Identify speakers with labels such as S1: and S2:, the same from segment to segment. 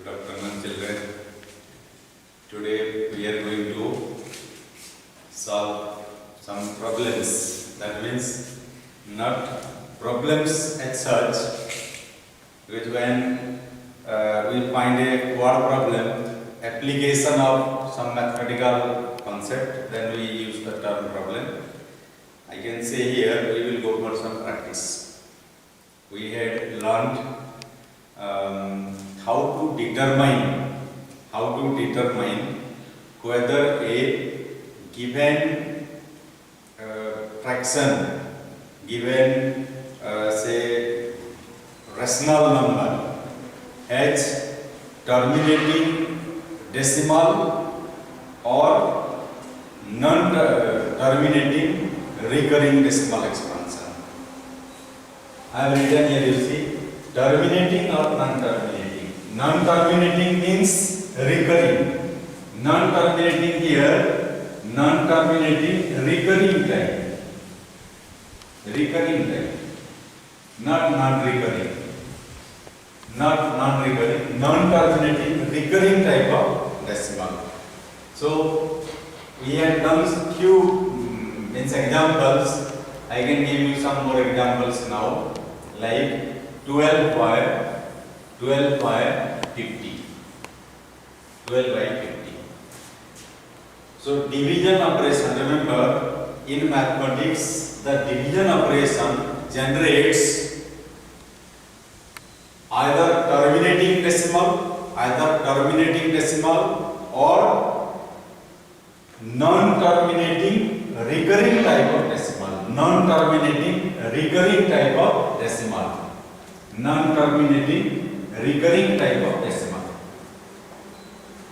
S1: Good afternoon, children. Today we are going to solve some problems. That means not problems as such, because when we find a word problem, application of some mathematical concept, then we use the term problem. I can say here we will go for some practice. We had learned how to determine whether a given fraction, given say rational number, has terminating decimal or non-terminating recurring decimal expansion. I have written here, you see, terminating or non-terminating. Non-terminating means recurring. Non-terminating here, non-terminating recurring type. Recurring type. Not non-recurring. Not non-recurring. Non-terminating recurring type of decimal. So we have done few examples. I can give you some more examples now, like 12 by 50. 12 by 50. So division operation, remember in mathematics the division operation generates either terminating decimal or non-terminating recurring type of decimal. Non-terminating recurring type of decimal. Non-terminating recurring type of decimal.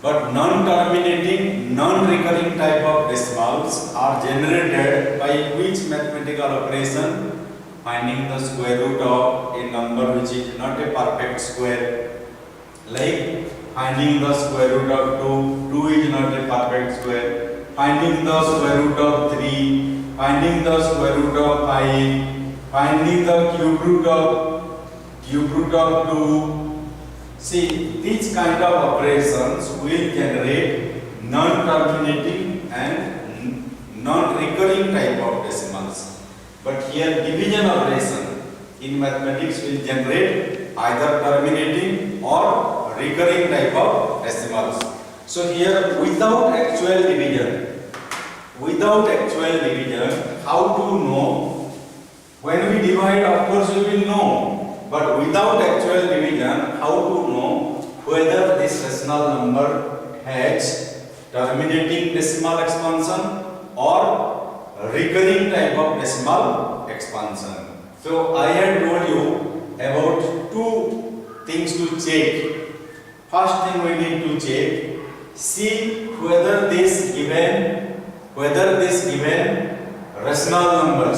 S1: But non-terminating, non-recurring type of decimals are generated by which mathematical operation? Finding the square root of a number which is not a perfect square. Like finding the square root of 2, 2 is not a perfect square. Finding the square root of 3, finding the square root of 5, finding the cube root of 2. See, these kind of operations will generate non-terminating and non-recurring type of decimals. But here division operation in mathematics will generate either terminating or recurring type of decimals. So here without actual division, how to know? When we divide, of course we will know. But without actual division, how to know whether this rational number has terminating decimal expansion or recurring type of decimal expansion? So I had told you about two things to check. First thing we need to check, see whether this given rational number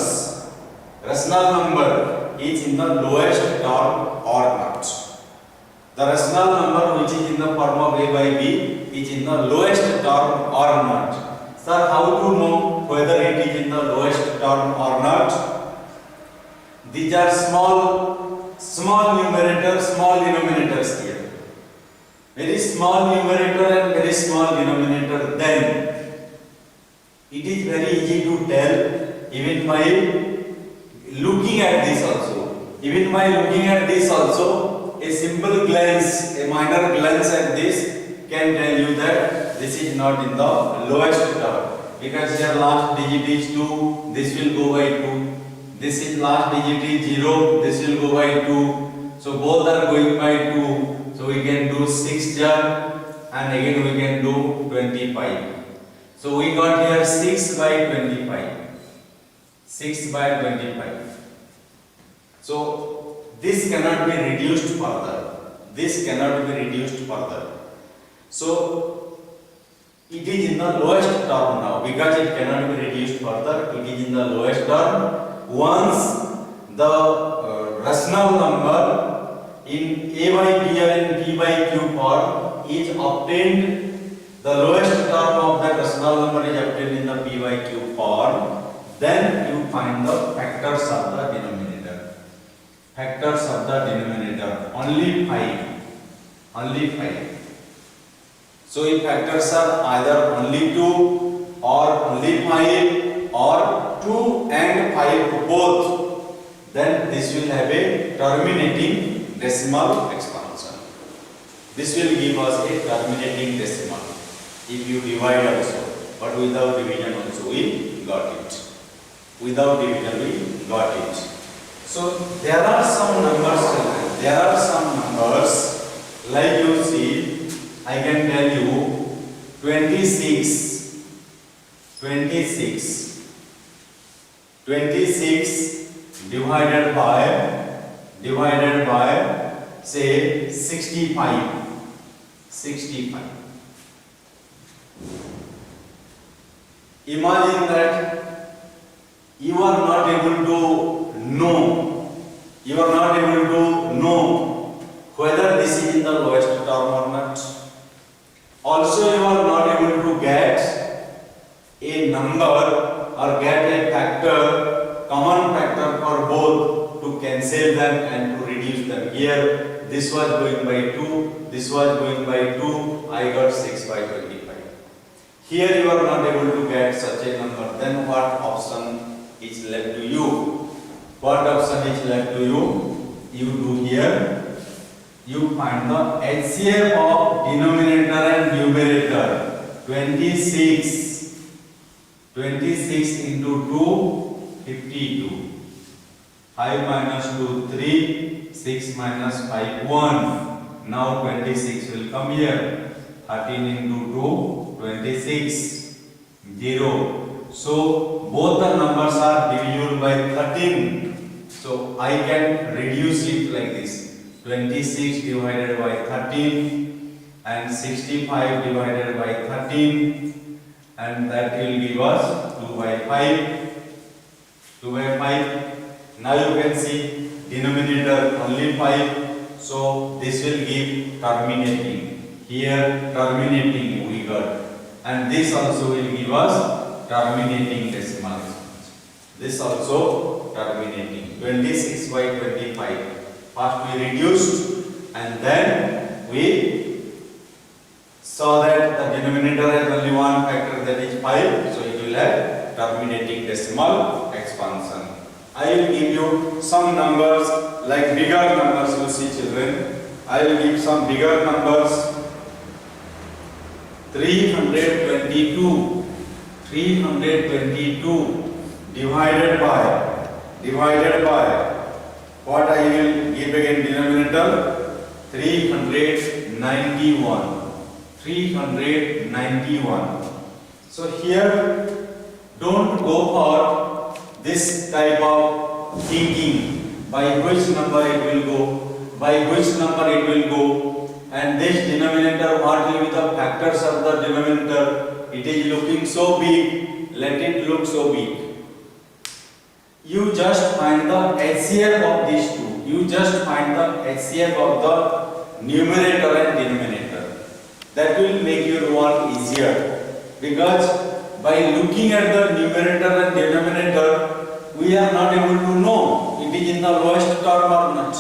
S1: is in the lowest term or not. The rational number which is in the form of a by b is in the lowest term or not. Sir, how to know whether it is in the lowest term or not? These are small numerator, small denominators here. Very small numerator and very small denominator. Then it is very easy to tell even by looking at this also. A simple glance, a minor glance at this can tell you that this is not in the lowest term, because here last digit is 2, this will go by 2. This is last digit is 0, this will go by 2. So both are going by 2. So we can do 6 jar and again we can do 25. So we got here 6 by 25. 6 by 25. So this cannot be reduced further. So it is in the lowest term now, because it cannot be reduced further. It is in the lowest term. Once the rational number in a by b or in p by q form is obtained, the lowest term of that rational number is obtained in the p by q form, then you find the factors of the denominator. Only 5. only 5. So if factors are either only 2 or only 5 or 2 and 5 both, then this will have a terminating decimal expansion. This will give us a terminating decimal if you divide also, but without division also we got it. Without division we got it. So there are some numbers, like you see, I can tell you 26 divided by say 65. Imagine that you are not able to know whether this is in the lowest term or not. Also, you are not able to get a number or get a factor, common factor for both, to cancel them and to reduce them. Here, this was going by 2, this was going by 2, I got 6 by 25. Here you are not able to get such a number, then what option is left to you? What option is left to you? You do here. You find the HCF of denominator and numerator. 26 into 2, 52. 5 minus 2, 3. 6 minus 5, 1. Now 26 will come here. 13 into 2, 26. 0. So both the numbers are divisible by 13. So I can reduce it like this. 26 divided by 13 and 65 divided by 13, and that will give us 2 by 5. 2 by 5. Now you can see denominator only 5. So this will give terminating. Here terminating we got. And this also will give us terminating decimal. This also terminating. 26 by 25. First we reduced and then we saw that the denominator has only one factor, that is 5, so it will have terminating decimal expansion. I will give you some numbers, like bigger numbers, you see children. I will give some bigger numbers. 322 divided by what I will give again denominator, 391. So here don't go for this type of thinking, by which number it will go, and this denominator, what will be the factors of the denominator. It is looking so big, let it look so big. You just find the HCF of these two. You just find the HCF of the numerator and denominator. That will make your work easier, because by looking at the numerator and denominator, we are not able to know it is in the lowest term or not.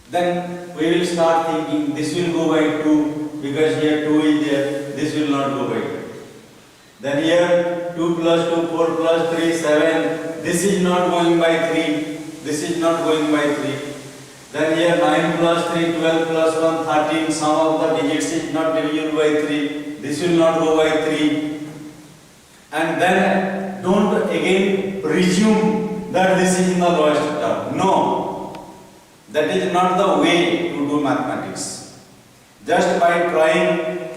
S1: Then we will start thinking this will go by 2, because here 2 is there, this will not go by 2. Then here 2 plus 2, 4 plus 3, 7, this is not going by 3, this is not going by 3. Then here 9 plus 3, 12 plus 1, 13, sum of the digits is not divisible by 3, this will not go by 3. And then don't again presume that this is in the lowest term. No, that is not the way to do mathematics. Just by trying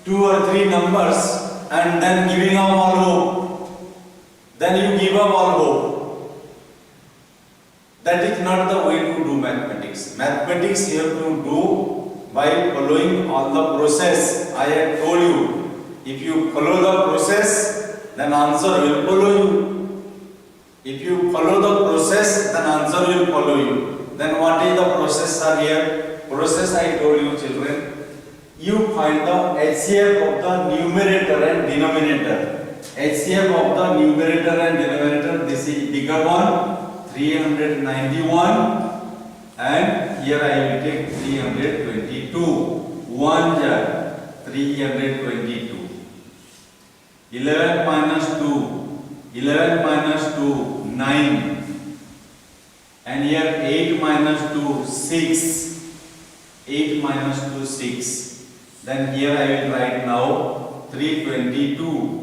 S1: 2 or 3 numbers and then giving up all hope, then you give up all hope. That is not the way to do mathematics. Mathematics you have to do by following all the process. I have told you, if you follow the process, then answer will follow you. If you follow the process, then answer will follow you. Then what is the process here? Process I told you children. You find the HCF of the numerator and denominator. HCF of the numerator and denominator, this is bigger one, 391, and here I will take 322. 1 jar 322. 11 minus 2. 11 minus 2 9. And here 8 minus 2 6. 8 minus 2 6. Then here I will write now 322.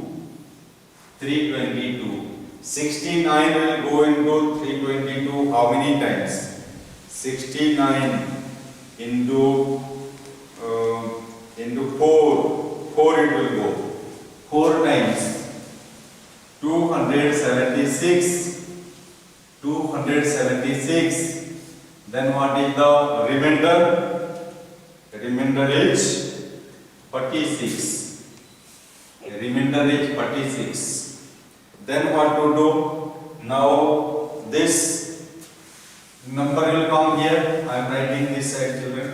S1: 322. 69 will go into 322 how many times? 69 into 4. 4 it will go. 4 times. 276. 276. Then what is the remainder? The remainder is 46. The remainder is 46. Then what to do? Now this number will come here. I am writing this side, children.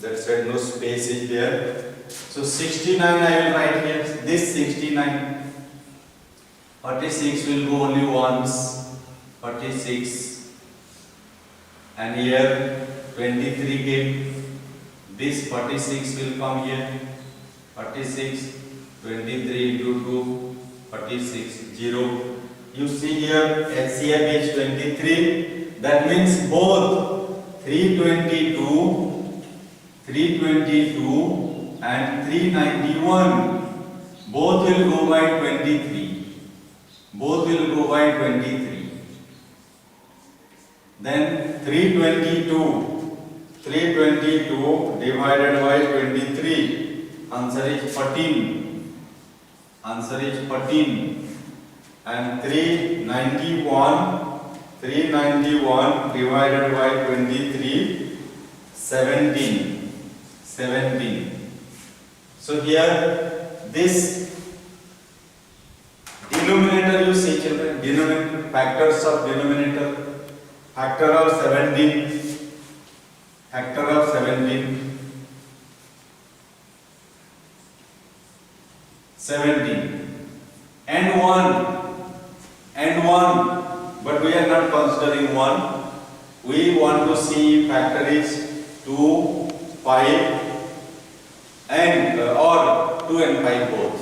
S1: That side no space is there. So 69 I will write here. This 69. 46 will go only once. 46. And here 23 came. This 46 will come here. 46. 23 into 2. 46. 0. You see here HCF is 23. That means both 322 and 391 both will go by 23. Both will go by 23. Then 322 divided by 23. Answer is 14. Answer is 14. And 391 divided by 23, 17. 17. So here this denominator you see, children, denominator, factors of denominator, factor of 17, factor of 17, 17 and 1, but we are not considering 1. We want to see factor is 2, 5 and or 2 and 5 both.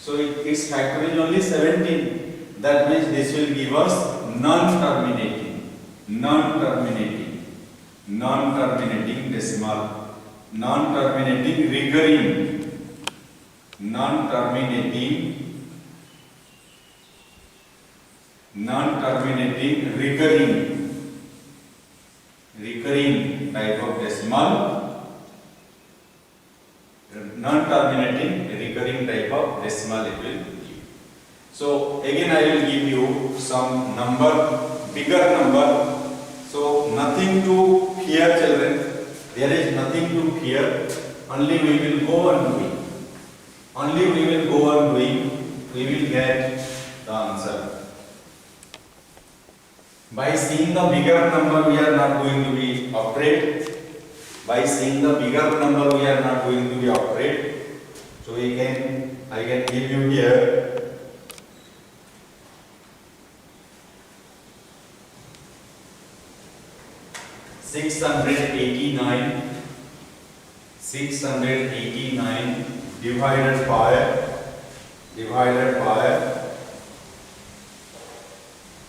S1: So its factor is only 17. That means this will give us non-terminating decimal, non-terminating recurring type of decimal, non-terminating recurring type of decimal it will give. So again I will give you some number, bigger number. So nothing to fear, children. There is nothing to fear. Only we will go on doing. Only we will go on doing. We will get the answer. By seeing the bigger number, we are not going to be afraid. By seeing the bigger number, we are not going to be afraid. So I can give you here 689 divided by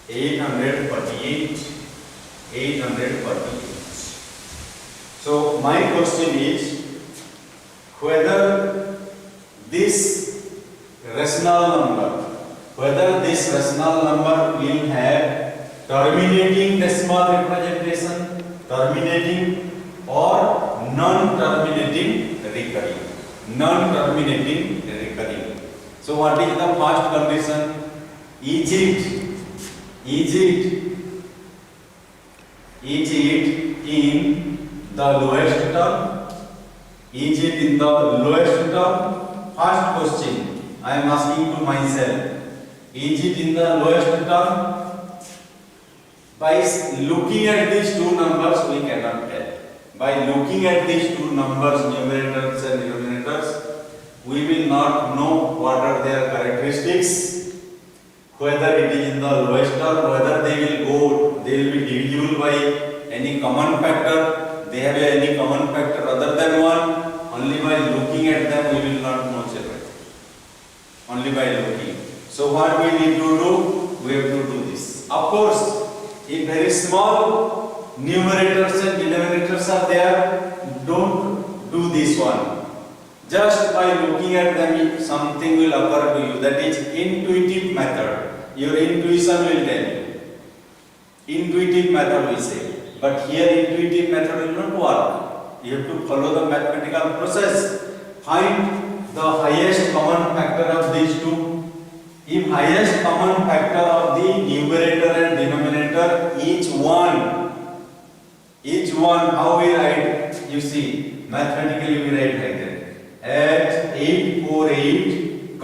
S1: 848. So my question is whether this rational number will have terminating decimal representation, terminating or non-terminating recurring. So what is the first condition? Is it in the lowest term? Is it in the lowest term? First question I am asking to myself. Is it in the lowest term? By looking at these two numbers we cannot tell. By looking at these two numbers, numerators and denominators, we will not know what are their characteristics, whether it is in the lowest term, whether they will be divisible by any common factor, they have any common factor other than 1, only by looking at them we will not know children. Only by looking. So what we need to do? We have to do this. Of course, if very small numerators and denominators are there, don't do this one. Just by looking at them, something will occur to you. That is intuitive method. Your intuition will tell you. Intuitive method we say. But here intuitive method will not work. You have to follow the mathematical process. Find the highest common factor of these two. If highest common factor of the numerator and denominator, each one, how we write? You see, mathematically we write like that. At 848,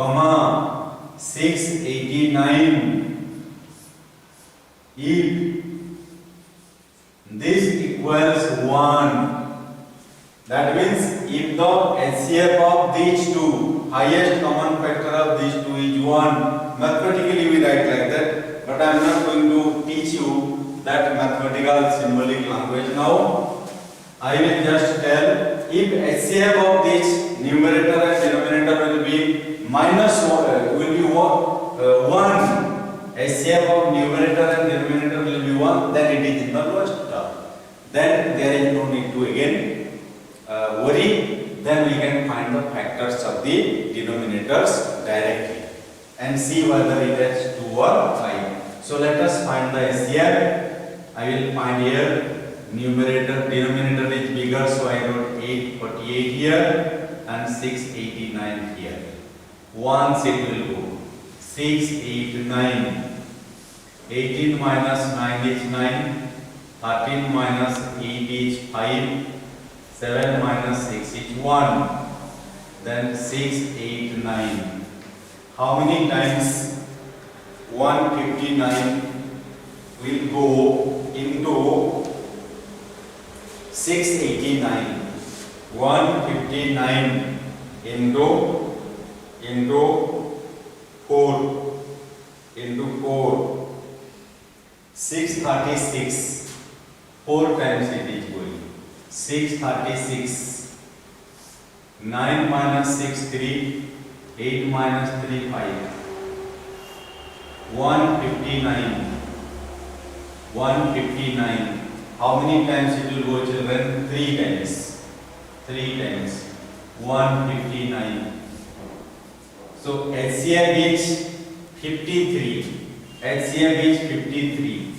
S1: 689, if this equals 1, that means if the HCF of these two, highest common factor of these two is 1, mathematically we write like that, but I am not going to teach you that mathematical symbolic language now. I will just tell if HCF of this numerator and denominator will be one, HCF of numerator and denominator will be 1, then it is in the lowest term. Then there is no need to again worry. Then we can find the factors of the denominators directly and see whether it is 2 or 5. So let us find the HCF. I will find here numerator, denominator is bigger, so I wrote 848 here and 689 here. Once it will go 6, 8, 9. 18 minus 9 is 9. 13 minus 8 is 5. 7 minus 6 is 1. Then 6, 8, 9. How many times 159 will go into 689? 159 into 4 636. 4 times it is going 636. 9 minus 6 3. 8 minus 3 5. 159. How many times it will go, children? 3 times. 3 times. 159. So HCF is 53. HCF is 53.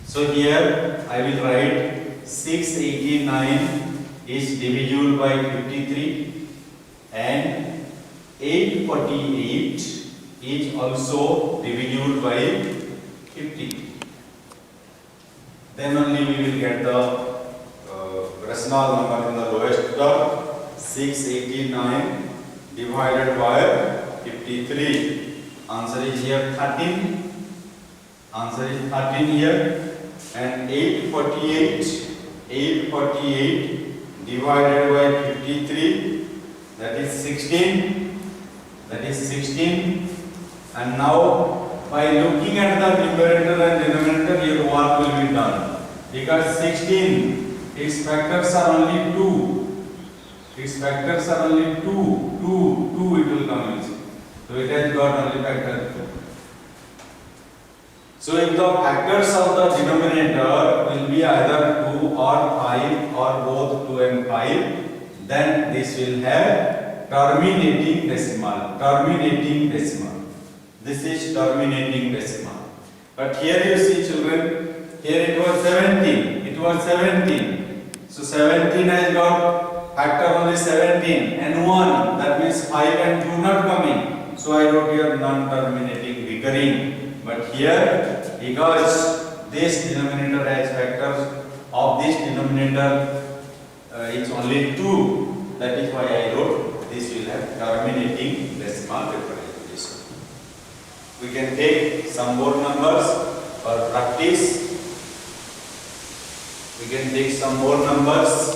S1: So here I will write 689 is divisible by 53 and 848 is also divisible by 50. Then only we will get the rational number in the lowest term. 689 divided by 53. Answer is here 13. Answer is 13 here. And 848 divided by 53, that is 16. That is 16. And now by looking at the numerator and denominator, your work will be done. Because 16, its factors are only 2. Its factors are only 2 it will come in. So it has got only factor 2. So if the factors of the denominator will be either 2 or 5 or both 2 and 5, then this will have terminating decimal. This is terminating decimal. But here you see, children, here it was 17. So 17 has got factor only 17 and 1. That means 5 and 2 not coming. So I wrote here non-terminating recurring. But here, because this denominator has factors of this denominator is only 2. That is why I wrote this will have terminating decimal representation. We can take some more numbers for practice. We can take some more numbers.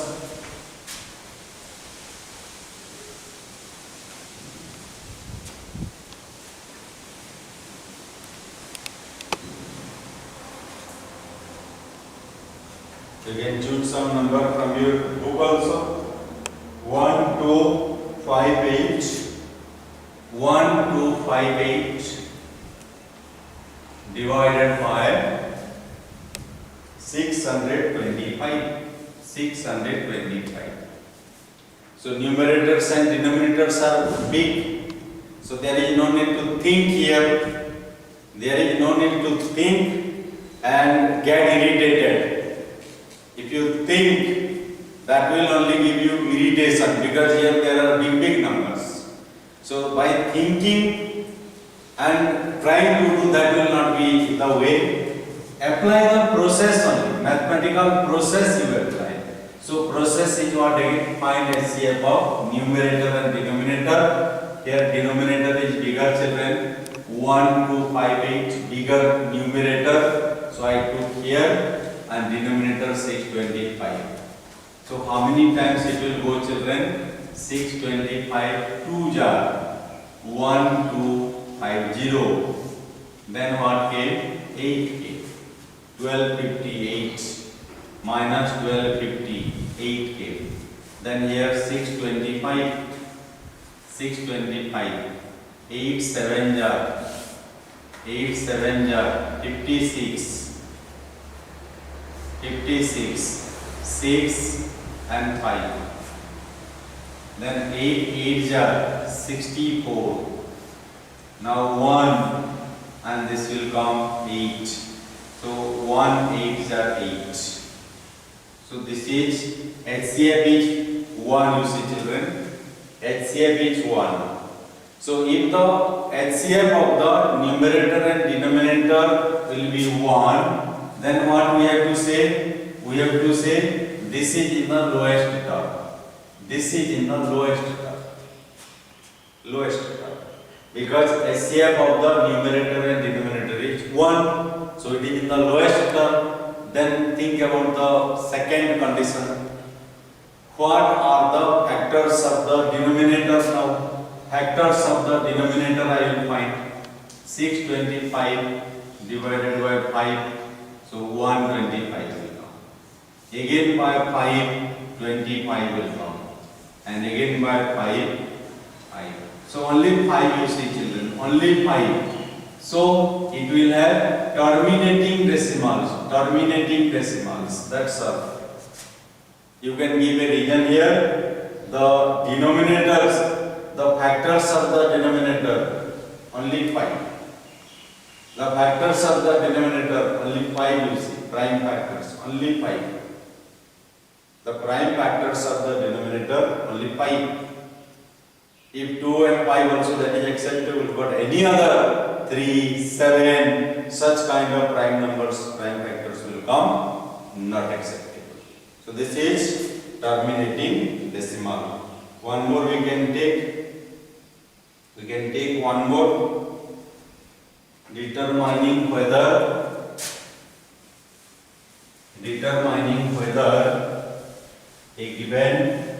S1: So you can choose some number from your book also. 1, 2, 5, 8. 1, 2, 5, 8 divided by 625. 625. So numerators and denominators are big. So there is no need to think here. There is no need to think and get irritated. If you think, that will only give you irritation, because here there are big numbers. So by thinking and trying to do that will not be the way. Apply the process only. Mathematical process you apply. So process is what again? Find HCF of numerator and denominator. Here denominator is bigger, children. 1, 2, 5, 8 bigger numerator. So I took here, and denominator 625. So how many times it will go, children? 625 2 jar 1250. Then what came? 8 came. 1258 minus 1250, 8 came. Then here 625. 8 7 jar 56. 6 and 5. Then 8 jar 64. Now 1 and this will come 8. So 1 8 jar 8. So this is HCF is 1, you see, children. HCF is 1. So if the HCF of the numerator and denominator will be 1, then what we have to say? We have to say this is in the lowest term. This is in the lowest term. Lowest term. Because HCF of the numerator and denominator is 1. So it is in the lowest term. Then think about the second condition. What are the factors of the denominator now? Factors of the denominator I will find. 625 divided by 5. So 125 will come. Again by 5, 25 will come. And again by 5, 5. So only 5 you see, children. Only 5. So it will have terminating decimals. Terminating decimals. That's all. You can give a reason here. The denominators, the factors of the denominator, only 5. The factors of the denominator, only 5 you see. Prime factors, only 5. The prime factors of the denominator, only 5. If 2 and 5 also, that is acceptable, but any other 3, 7, such kind of prime numbers, prime factors will come, not acceptable. So this is terminating decimal. One more we can take. We can take one more. Determining whether a given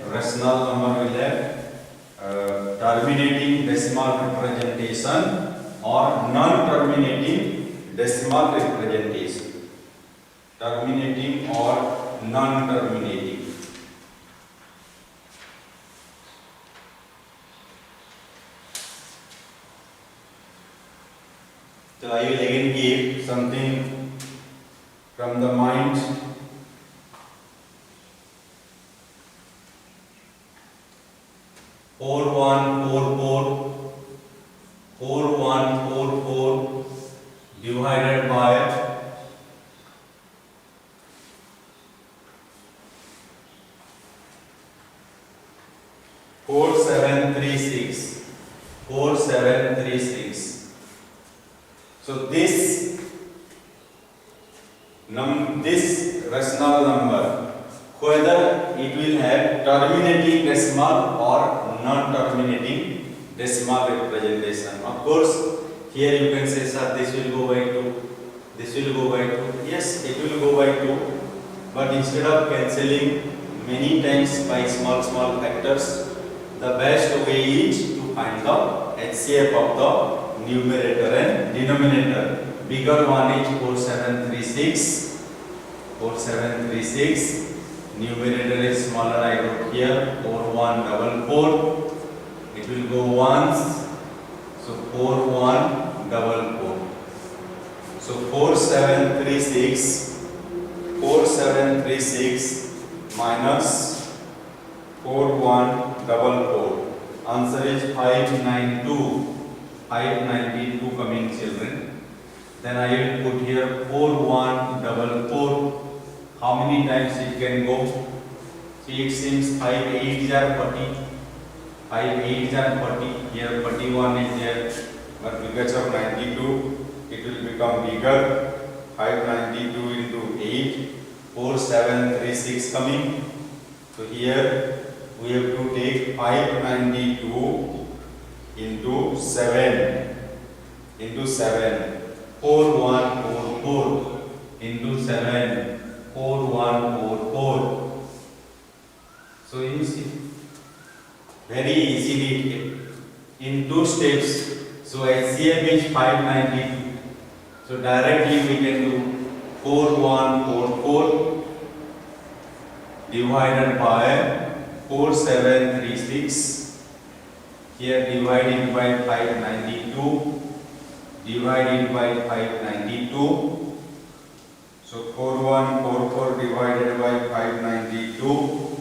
S1: rational number will have terminating decimal representation or non-terminating decimal representation. Terminating or non-terminating. So I will again give something from the mind. Four one four four divided by 4736. 4736. So this rational number, whether it will have terminating decimal or non-terminating decimal representation. Of course, here you can say, sir, this will go by 2, this will go by 2. Yes, it will go by 2, but instead of cancelling many times by small factors, the best way is to find the HCF of the numerator and denominator. Bigger one is 4736 4736. Numerator is smaller, I wrote here 4144. It will go once, so 4144. So 4736 minus 4144. Answer is 592 coming, children. Then I will put here 4144. How many times it can go? See, it seems 5 8s are 40. 5 8s are 40. Here 41 is there, but because of 92, it will become bigger. 592 into 8, 4736 coming. So here we have to take 592 into 7. 4144 into 7. 4144. So you see, very easily in 2 steps. So HCF is 592. So directly we can do 4144 divided by 4736. Here divided by 592. Divided by 592. So 4144 divided by 592.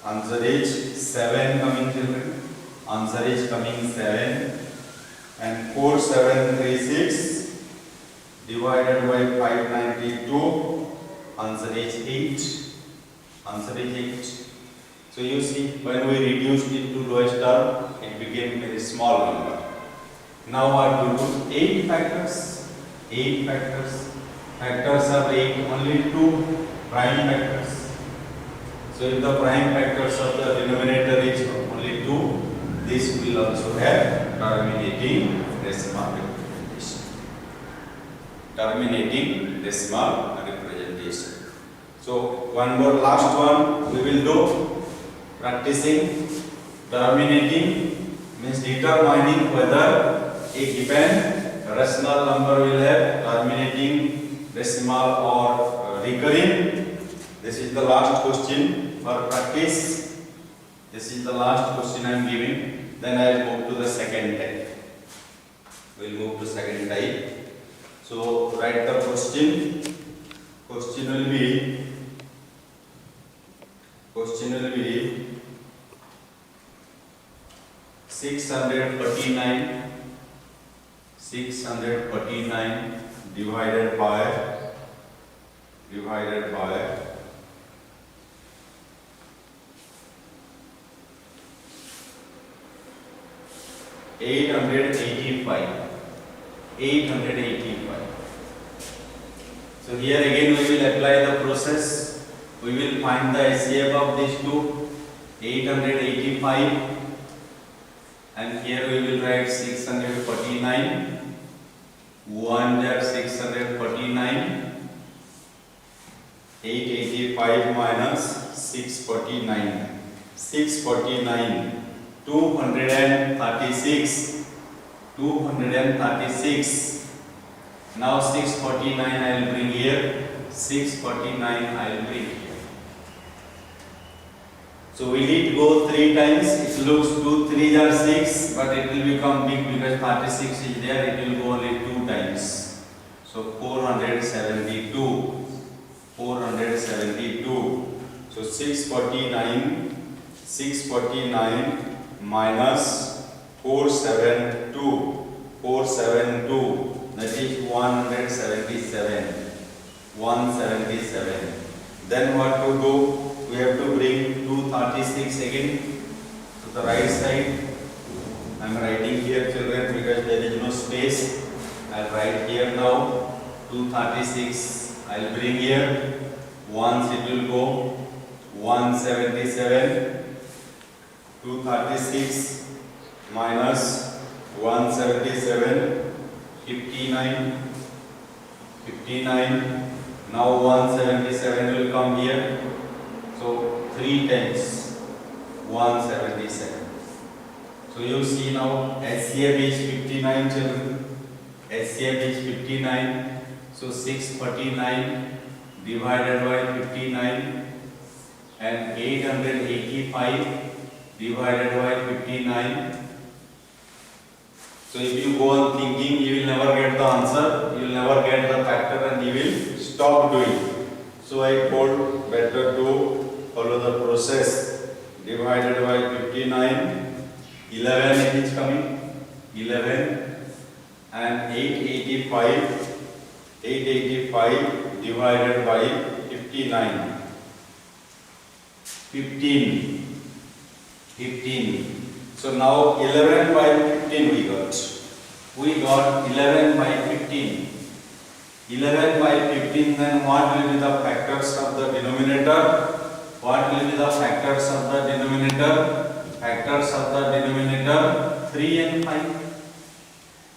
S1: Answer is 7 coming, children. Answer is coming 7. And 4736 divided by 592. Answer is 8. Answer is 8. So you see, when we reduced it to lowest term, it became a very small number. Now what to do? 8 factors. 8 factors. Factors of 8, only 2 prime factors. So if the prime factors of the denominator is only 2, this will also have terminating decimal representation. Terminating decimal representation. So one more last one we will do. Practicing terminating means determining whether a given rational number will have terminating decimal or recurring. This is the last question for practice. This is the last question I am giving. Then I will move to the second type. We will move to second type. So write the question. Question will be 649 divided by 885. So here again we will apply the process. We will find the HCF of these two, 885, and here we will write 649. 1 there 649. 885 minus 649. 236. Now 649 I will bring here. 649 I will bring here. So we need go 3 times. It looks 2 3s are 6, but it will become big because 36 is there. It will go only 2 times. So 472. So 649 minus 472. That is 177. Then what to do? We have to bring 236 again to the right side. I am writing here, children, because there is no space. I will write here now. 236 I will bring here. Once it will go 177. 236 minus 177. 59. Now 177 will come here. So 3 times 177. So you see now HCF is 59, children. HCF is 59. So 649 divided by 59 and 885 divided by 59. So if you go on thinking, you will never get the answer, you will never get the factor, and you will stop doing. So I thought better to follow the process. Divided by 59, 11 it is coming, 11 and 885 divided by 59, 15. So now 11 by 15 we got 11 by 15. 11 by 15, then what will be the factors of the denominator? What will be the factors of the denominator? Factors of the denominator 3 and 5.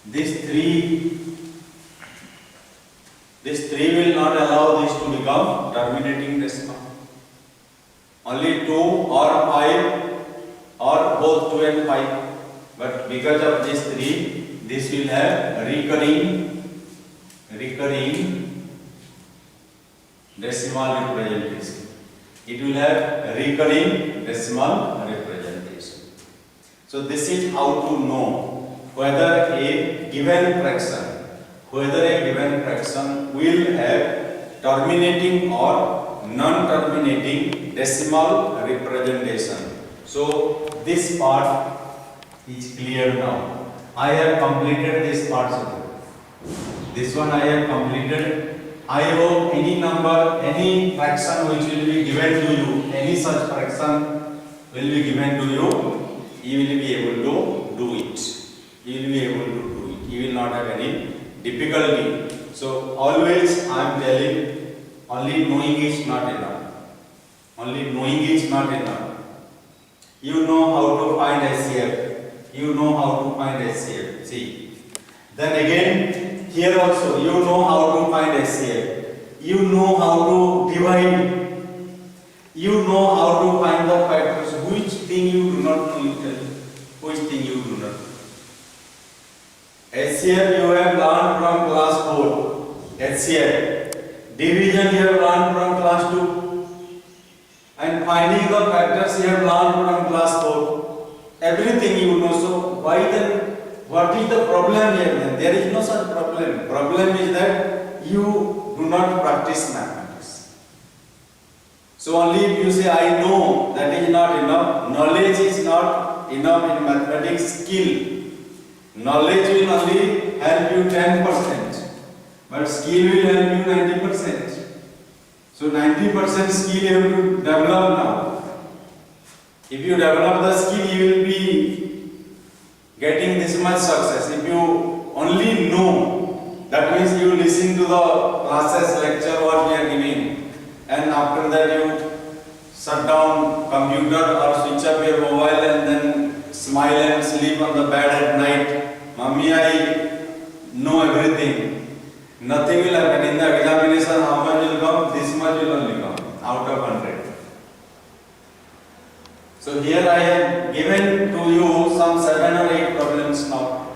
S1: This 3 will not allow this to become terminating decimal. Only 2 or 5 or both 2 and 5. But because of this 3, this will have recurring decimal representation. It will have recurring decimal representation. So this is how to know whether a given fraction will have terminating or non-terminating decimal representation. So this part is clear now. I have completed this part. This one I have completed. I hope any number, any fraction which will be given to you, any such fraction will be given to you, you will be able to do it. You will not have any difficulty. So always I am telling, only knowing is not enough. You know how to find HCF. See. Then again, here also you know how to find HCF. You know how to divide. You know how to find the factors. Which thing you do not know, you tell me. Which thing you do not know. HCF you have learned from class 4. HCF. Division you have learned from class 2. And finding the factors you have learned from class 4. Everything you know. So why then? What is the problem here then? There is no such problem. Problem is that you do not practice mathematics. So only if you say I know, that is not enough. Knowledge is not enough in mathematics. Skill. Knowledge will only help you 10%, but skill will help you 90%. So 90% skill you have to develop now. If you develop the skill, you will be getting this much success. If you only know, that means you listen to the classes, lecture what we are giving, and after that you shut down computer or switch up your mobile and then smile and sleep on the bed at night. Mummy, I know everything. Nothing will happen. In the examination, how much will come? This much will only come out of 100. So here I have given to you some 7 or 8 problems now.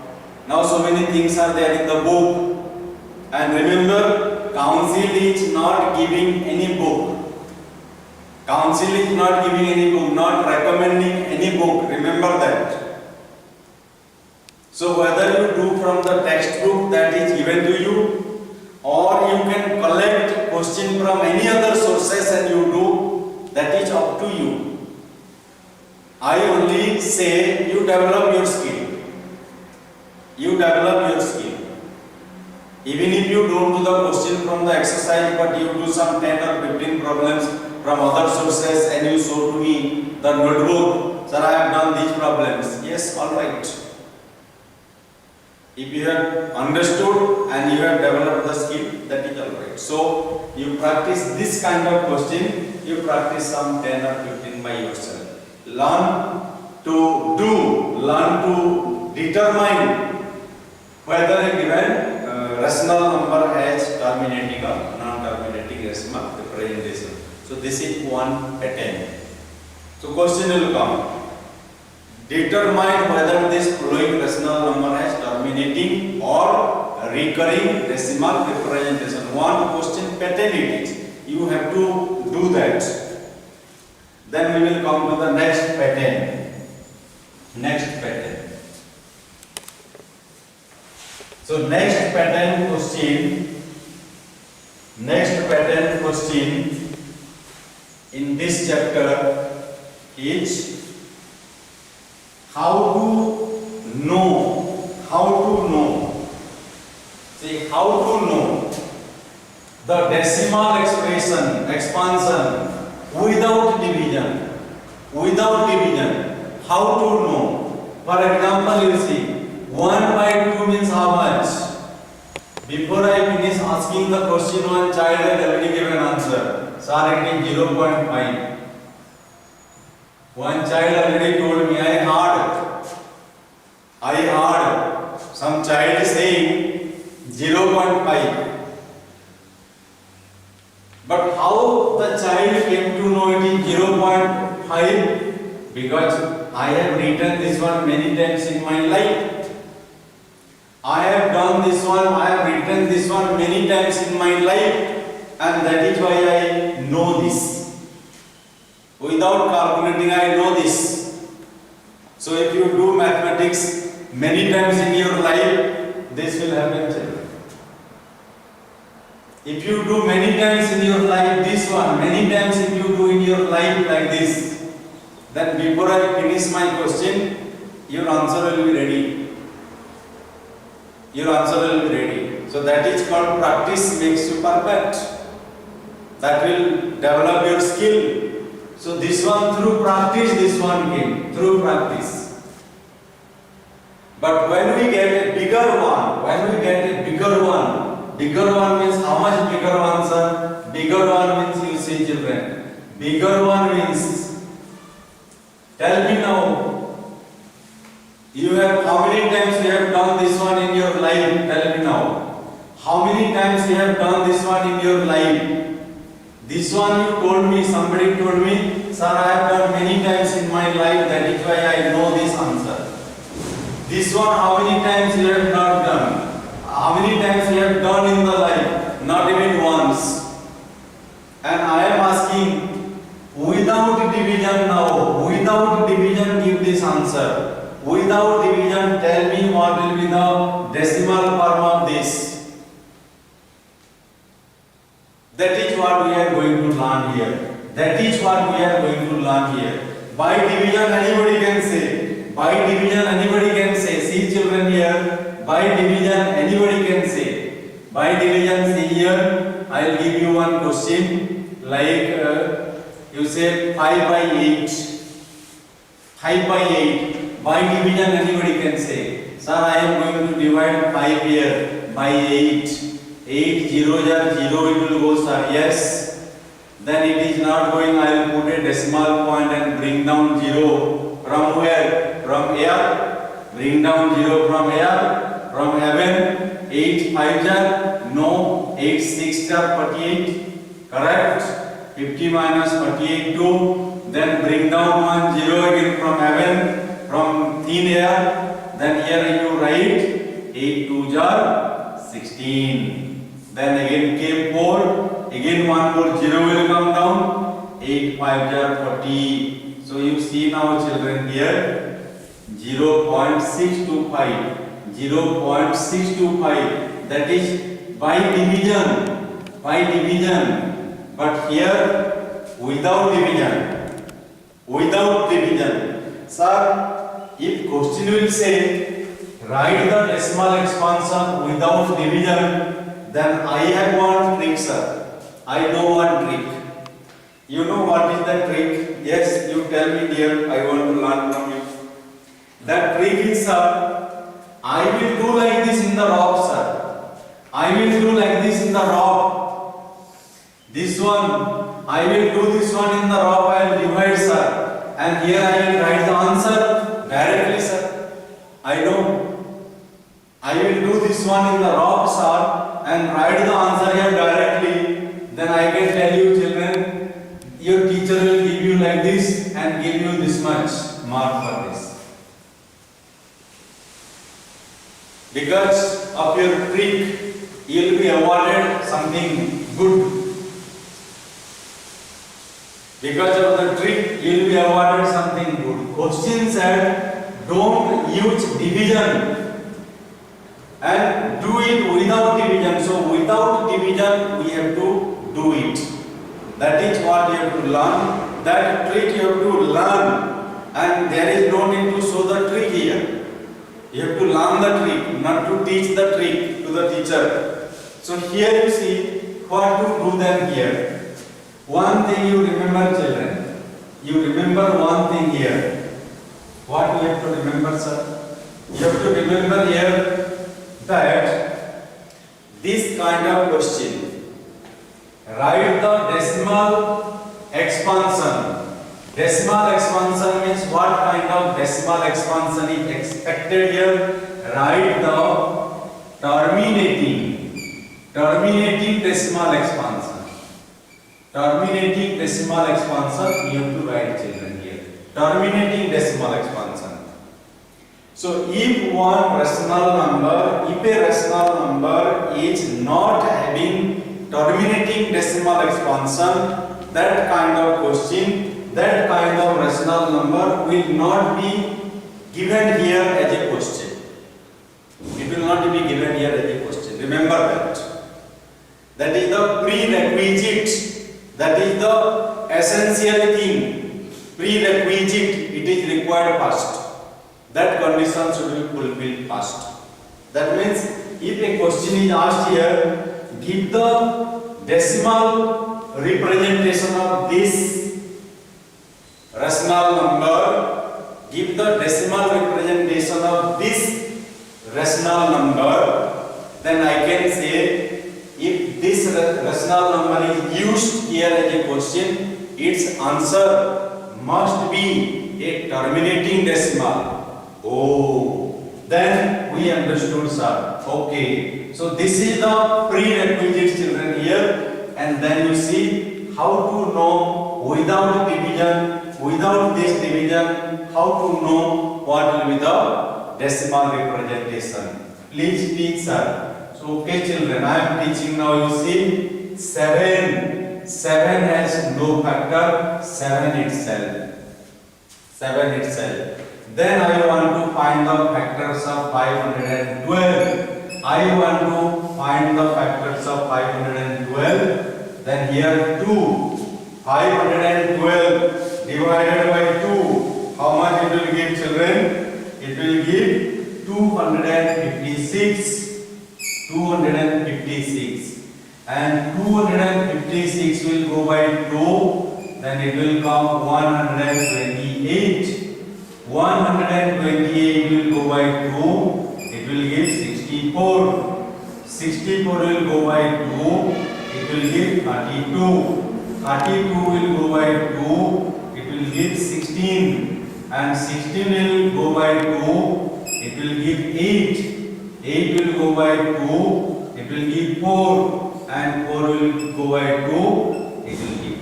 S1: Now so many things are there in the book. And remember, council is not giving any book. Council is not giving any book, not recommending any book. Remember that. So whether you do from the textbook that is given to you, or you can collect question from any other sources and you do, that is up to you. I only say you develop your skill. Even if you don't do the question from the exercise, but you do some 10 or 15 problems from other sources and you show to me the notebook, sir, I have done these problems. Yes, alright. If you have understood and you have developed the skill, that is alright. So, you practice this kind of question, you practice some 10 or 15 by yourself. Learn to do, learn to determine whether a given rational number has terminating or non-terminating decimal representation. So, this is one pattern. So, question will come. Determine whether this following rational number has terminating or recurring decimal representation. One question pattern it is. You have to do that. Then we will come to the next pattern. Next pattern. So next pattern question in this chapter is how to know. See, how to know the decimal expansion without division. How to know? For example, you see 1/2 means how much? Before I finish asking the question, one child has already given answer. Sir, it is 0.5. One child already told me, I heard some child saying 0.5. But how the child came to know it is 0.5? Because I have written this one many times in my life. I have done this one, I have written this one many times in my life, and that is why I know this. Without calculating, I know this. So if you do mathematics many times in your life, this will happen, children. If you do many times in your life this one, many times if you do in your life like this, then before I finish my question, your answer will be ready. So that is called practice makes you perfect. That will develop your skill. So this one through practice, this one came through practice. But when we get a bigger one, bigger one means how much bigger one, sir? Bigger one means, you see, children. Bigger one means, tell me now. You have, how many times you have done this one in your life? Tell me now. How many times you have done this one in your life? This one you told me, somebody told me, sir, I have done many times in my life, that is why I know this answer. This one, how many times you have not done? How many times you have done in the life? Not even once. And I am asking, without division now, without division give this answer. Without division, tell me what will be the decimal form of this. That is what we are going to learn here. By division, anybody can say. See, children, here. By division, anybody can say. By division, see here. I will give you one question. Like you say 5/8. 5/8. By division, anybody can say, sir, I am going to divide 5 here by 8. 8 zeros are 0, it will go, sir. Yes. Then it is not going, I will put a decimal point and bring down 0. From where? From here. Bring down 0 from here. From heaven. 8 5 are? No. 8 6 are 48. Correct? 50 minus 48 2. Then bring down 1 0 again from heaven. From thin air, then here you write 8 2s are 16. Then again came 4, again 1 more 0 will come down, 8 5s are 40. So you see now, children, here 0.625, that is by division, but here without division. Sir, if question will say write the decimal expansion without division, then I have one trick, sir. I know one trick. You know what is the trick? Yes, you tell me, dear. I want to learn from you. That trick is, sir, I will do like this in the rock, sir. I will do like this in the rock. This one, I will do this one in the rock. I will divide, sir. And here I will write the answer directly, sir. I know. I will do this one in the rock, sir, and write the answer here directly. Then I can tell you, children, your teacher will give you like this and give you this much mark for this. Because of your trick, you will be awarded something good. Because of the trick, you will be awarded something good. Question said, don't use division and do it without division. So without division, we have to do it. That is what you have to learn. That trick you have to learn, and there is no need to show the trick here. You have to learn the trick, not to teach the trick to the teacher. So here you see what to do then here. One thing you remember, children. You remember one thing here. What you have to remember, sir? You have to remember here that this kind of question, write the decimal expansion. Decimal expansion means what kind of decimal expansion is expected here? Write the terminating decimal expansion. Terminating decimal expansion, you have to write, children, here. Terminating decimal expansion. So if one rational number, if a rational number is not having terminating decimal expansion, that kind of question, that kind of rational number will not be given here as a question. It will not be given here as a question. Remember that. That is the prerequisite. That is the essential thing. Prerequisite. It is required first. That condition should be fulfilled first. That means if a question is asked here, give the decimal representation of this rational number, give the decimal representation of this rational number, then I can say if this rational number is used here as a question, its answer must be a terminating decimal. Oh, then we understood, sir. Okay, so this is the prerequisite, children, here, and then you see how to know without division, without this division, how to know what will be the decimal representation. Please teach, sir. So, okay, children, I am teaching now. You see, 7 has no factor, 7 itself. 7 itself. Then I want to find the factors of 512. I want to find the factors of 512. Then here 2. 512 divided by 2. How much it will give, children? It will give 256. 256. And 256 will go by 2. Then it will come 128. 128 will go by 2, it will give 64. 64 will go by 2, it will give 32. 32 will go by 2, it will give 16. And 16 will go by 2, it will give 8. 8 will go by 2, it will give 4. And 4 will go by 2, it will give.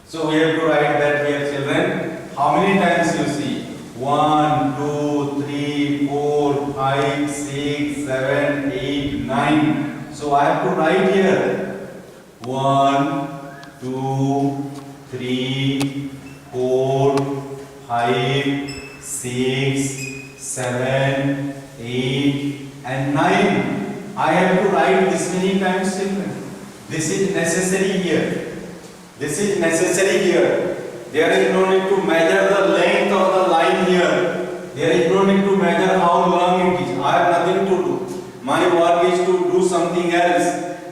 S1: So we have to write that here, children. How many times you see? 1, 2, 3, 4, 5, 6, 7, 8, 9. So I have to write here 1, 2, 3, 4, 5, 6, 7, 8, and 9. I have to write this many times, children. This is necessary here. This is necessary here. There is no need to measure the length of the line here. There is no need to measure how long it is. I have nothing to do. My work is to do something else.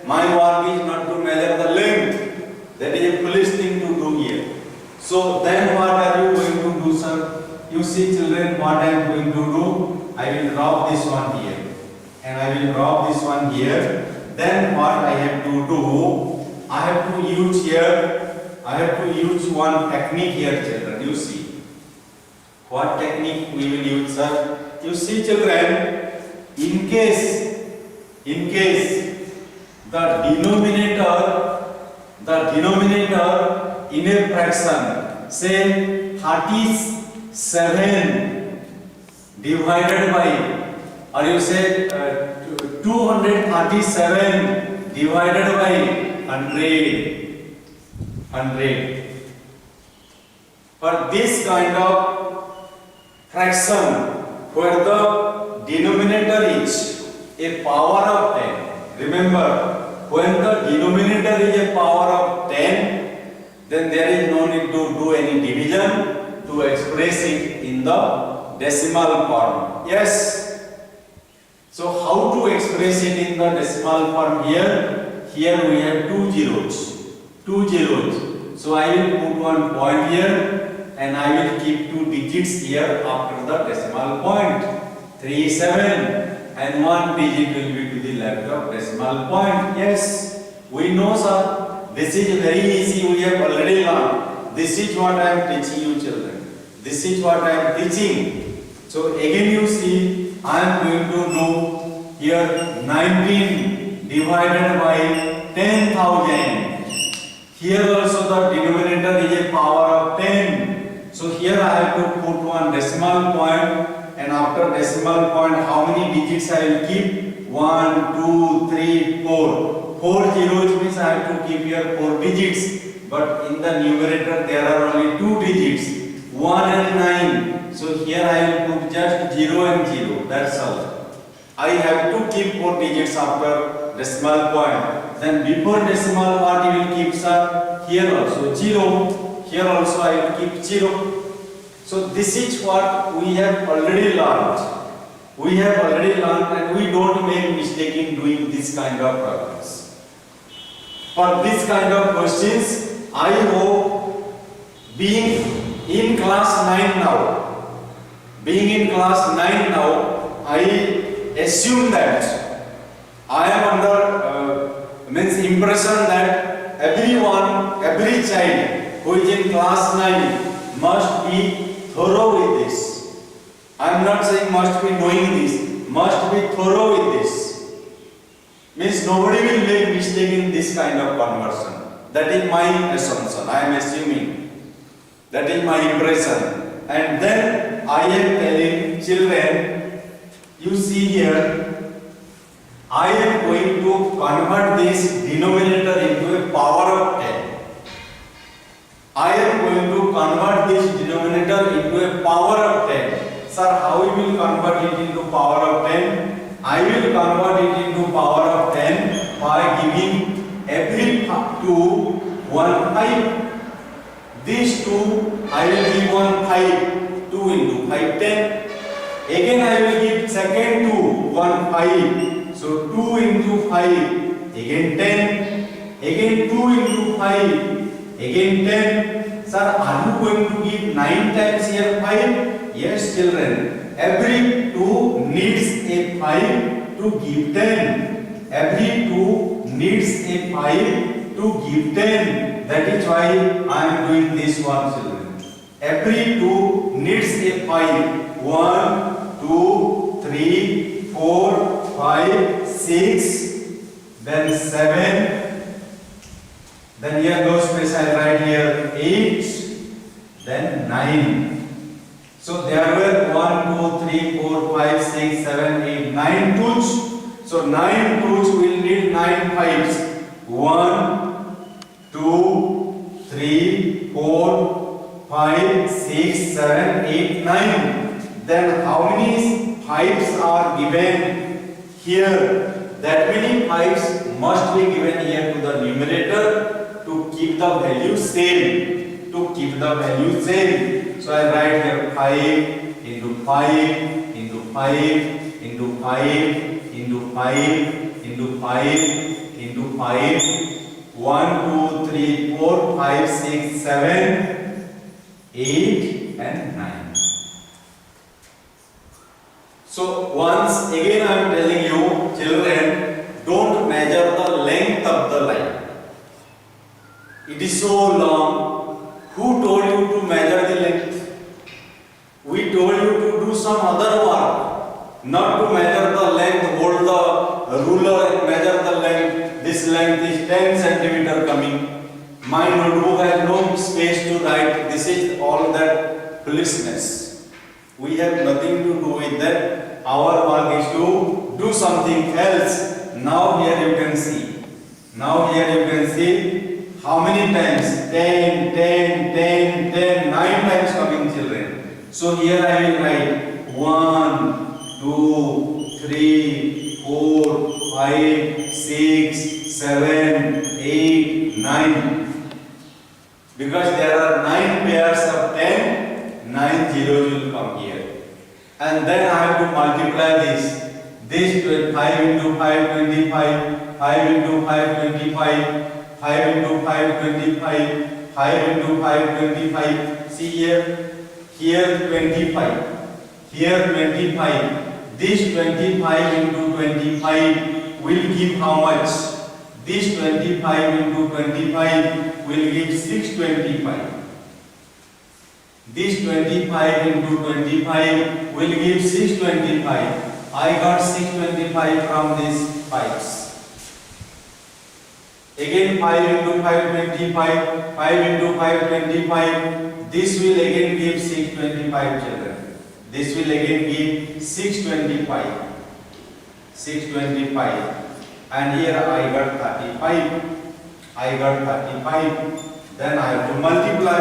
S1: My work is not to measure the length. That is a foolish thing to do here. So then what are you going to do, sir? You see, children, what I am going to do? I will drop this one here. And I will drop this one here. Then what I have to do? I have to use here. I have to use one technique here, children. You see. What technique we will use, sir? You see, children, in case the denominator in a fraction, say 37 divided by, or you say 237 divided by 100. For this kind of fraction where the denominator is a power of 10, remember when the denominator is a power of 10, then there is no need to do any division to express it in the decimal form. Yes. So how to express it in the decimal form here? Here we have two zeros. So I will put one point here and I will keep two digits here after the decimal point. 3, 7 and one digit will be to the left of decimal point. Yes, we know, sir. This is very easy. We have already learned. This is what I am teaching you, children. This is what I am teaching. So again you see, I am going to do here 19 divided by 10,000. Here also the denominator is a power of 10. So here I have to put one decimal point, and after decimal point how many digits I will keep? 1, 2, 3, 4. 4 zeros means I have to keep here 4 digits. But in the numerator there are only 2 digits, 1 and 9. So here I will put just 0 and 0. That's all. I have to keep 4 digits after decimal point. Then before decimal what you will keep, sir? Here also 0. Here also I will keep 0. So this is what we have already learned. We have already learned and we don't make mistake in doing this kind of problems. For this kind of questions, I hope being in class 9 now, I assume that I am under impression that everyone, every child who is in class 9 must be thorough with this. I am not saying must be knowing this, must be thorough with this. Means nobody will make mistake in this kind of conversion. That is my assumption, I am assuming. That is my impression. And then I am telling children, you see here, I am going to convert this denominator into a power of 10. I am going to convert this denominator into a power of 10. Sir, how we will convert it into power of 10? I will convert it into power of 10 by giving every 2 1 5. These 2 I will give 1 5. 2 into 5 10. Again I will give second 2 1 5. So 2 into 5. Again 10. Again 2 into 5. Again 10. Sir, are you going to give 9 times here 5? Yes, children. Every 2 needs a 5 to give 10. Every 2 needs a 5 to give 10. That is why I am doing this one, children. Every 2 needs a 5. 1, 2, 3, 4, 5, 6, then 7. Then here no space, I write here 8, then 9. So there were 1, 2, 3, 4, 5, 6, 7, 8, 9 tools. So 9 tools will need 9 5s. 1, 2, 3, 4, 5, 6, 7, 8, 9. Then how many 5s are given here? That many 5s must be given here to the numerator to keep the value same. So I write here 5 into 5 into 5 into 5 into 5 into 5 into 5. 1, 2, 3, 4, 5, 6, 7, 8 and 9. So once again I am telling you, children, don't measure the length of the line. It is so long. Who told you to measure the length? We told you to do some other work, not to measure the length, hold the ruler and measure the length. This length is 10 centimeter coming. My notebook has no space to write. This is all that foolishness. We have nothing to do with that. Our work is to do something else. Now here you can see. How many times? 10, 10, 10, 10, 9 times So here I will write 1, 2, 3, 4, 5, 6, 7, 8, 9. Because there are 9 pairs of 10, 9 zeros will come here. And then I have to multiply this. This with 5 into 5, 25, 5 into 5, 25, 5 into 5, 25, 5 into 5, 25. See here 25, here 25. This 25 into 25 will give how much? This 25 into 25 will give 625. This 25 into 25 will give 625. I got 625 from these pipes. Again 5 into 5, 25, 5 into 5, 25. This will again give 625 children. This will again give 625. 625. And here I got 35. I got 35. Then I have to multiply.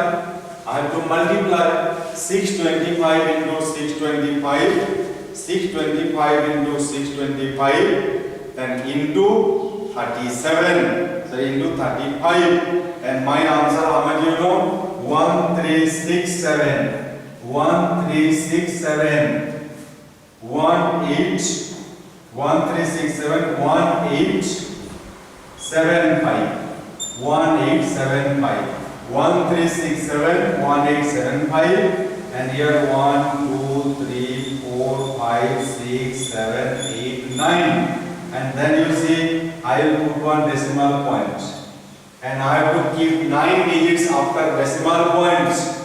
S1: I have to multiply 625 into 625. 625 into 625, then into 37, so into 35, and my answer how much you know? 1367, 1367, 18, 1367, 1875, 1875, 1367, 1875. And here 1, 2, 3, 4, 5, 6, 7, 8, 9. And then you see, I will put one decimal point. And I have to keep 9 digits after decimal points.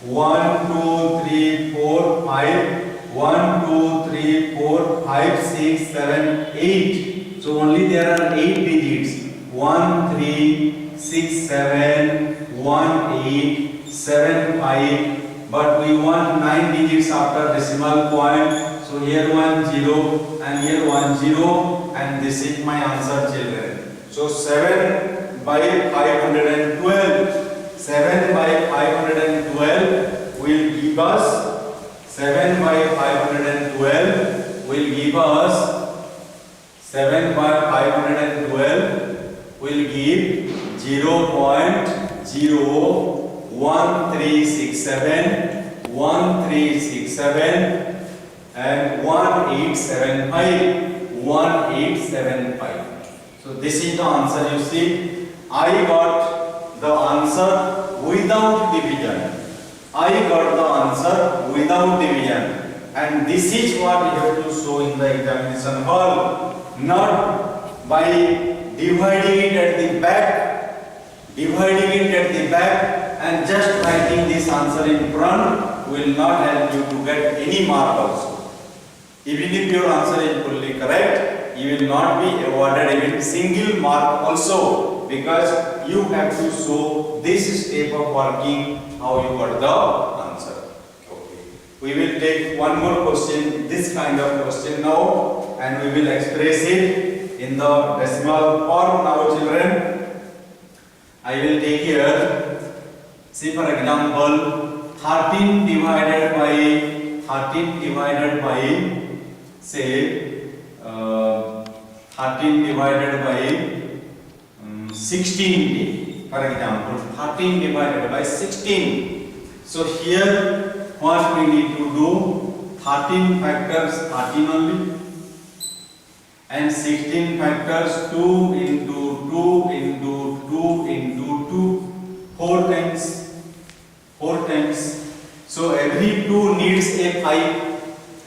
S1: 1, 2, 3, 4, 5. 1, 2, 3, 4, 5, 6, 7, 8. So only there are 8 digits. 1, 3, 6, 7, 1, 8, 7, 5. But we want 9 digits after decimal point. So here 1 0 and here 1 0, and this is my answer, children. So 7 by 512. 7 by 512 will give us 7 by 512 will give us 7 by 512 will give 0.01367, 1367 and 1875, 1875. So this is the answer. You see, I got the answer without division. I got the answer without division, and this is what you have to show in the examination hall, not by dividing it at the back, and just writing this answer in front will not help you to get any mark also. Even if your answer is fully correct, you will not be awarded even single mark also, because you have to show this step of working how you got the answer. Okay. We will take one more question, this kind of question now, and we will express it in the decimal form now, children. I will take here, see for example, 13 divided by say 13 divided by 16. For example, 13 divided by 16. So here what we need to do, 13 factors 13 only, and 16 factors 2 into 2 into 2 into 2, 4 times. So every 2 needs a 5.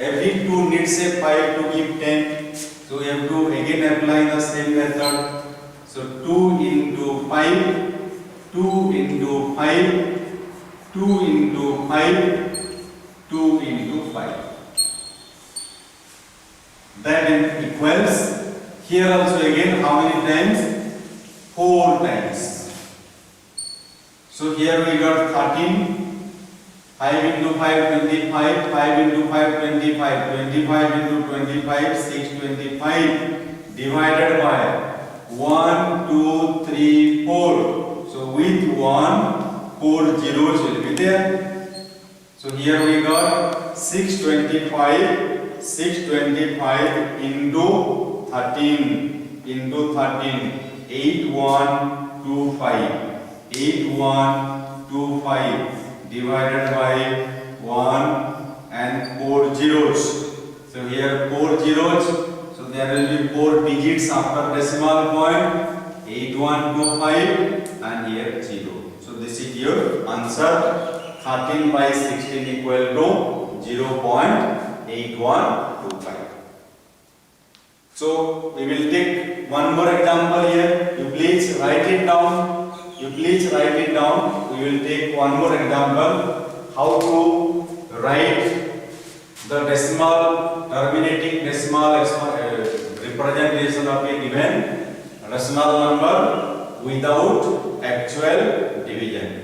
S1: Every 2 needs a 5 to give 10. So we have to again apply the same method. So 2 into 5, 2 into 5, 2 into 5, 2 into 5. That equals, here also again how many times? 4 times. So here we got 13, 5 into 5, 25, 5 into 5, 25, 25 into 25, 625, divided by 1, 2, 3, 4. So with 1, 4 zeros will be there. So here we got 625 into 13 8125 divided by 1 and 4 zeros. So here 4 zeros, so there will be 4 digits after decimal point, 8125 and here 0. So this is your answer. 13 by 16 equal to 0.8125. So we will take one more example here. You please write it down. We will take one more example. How to write the decimal, terminating decimal representation of a given rational number without actual division.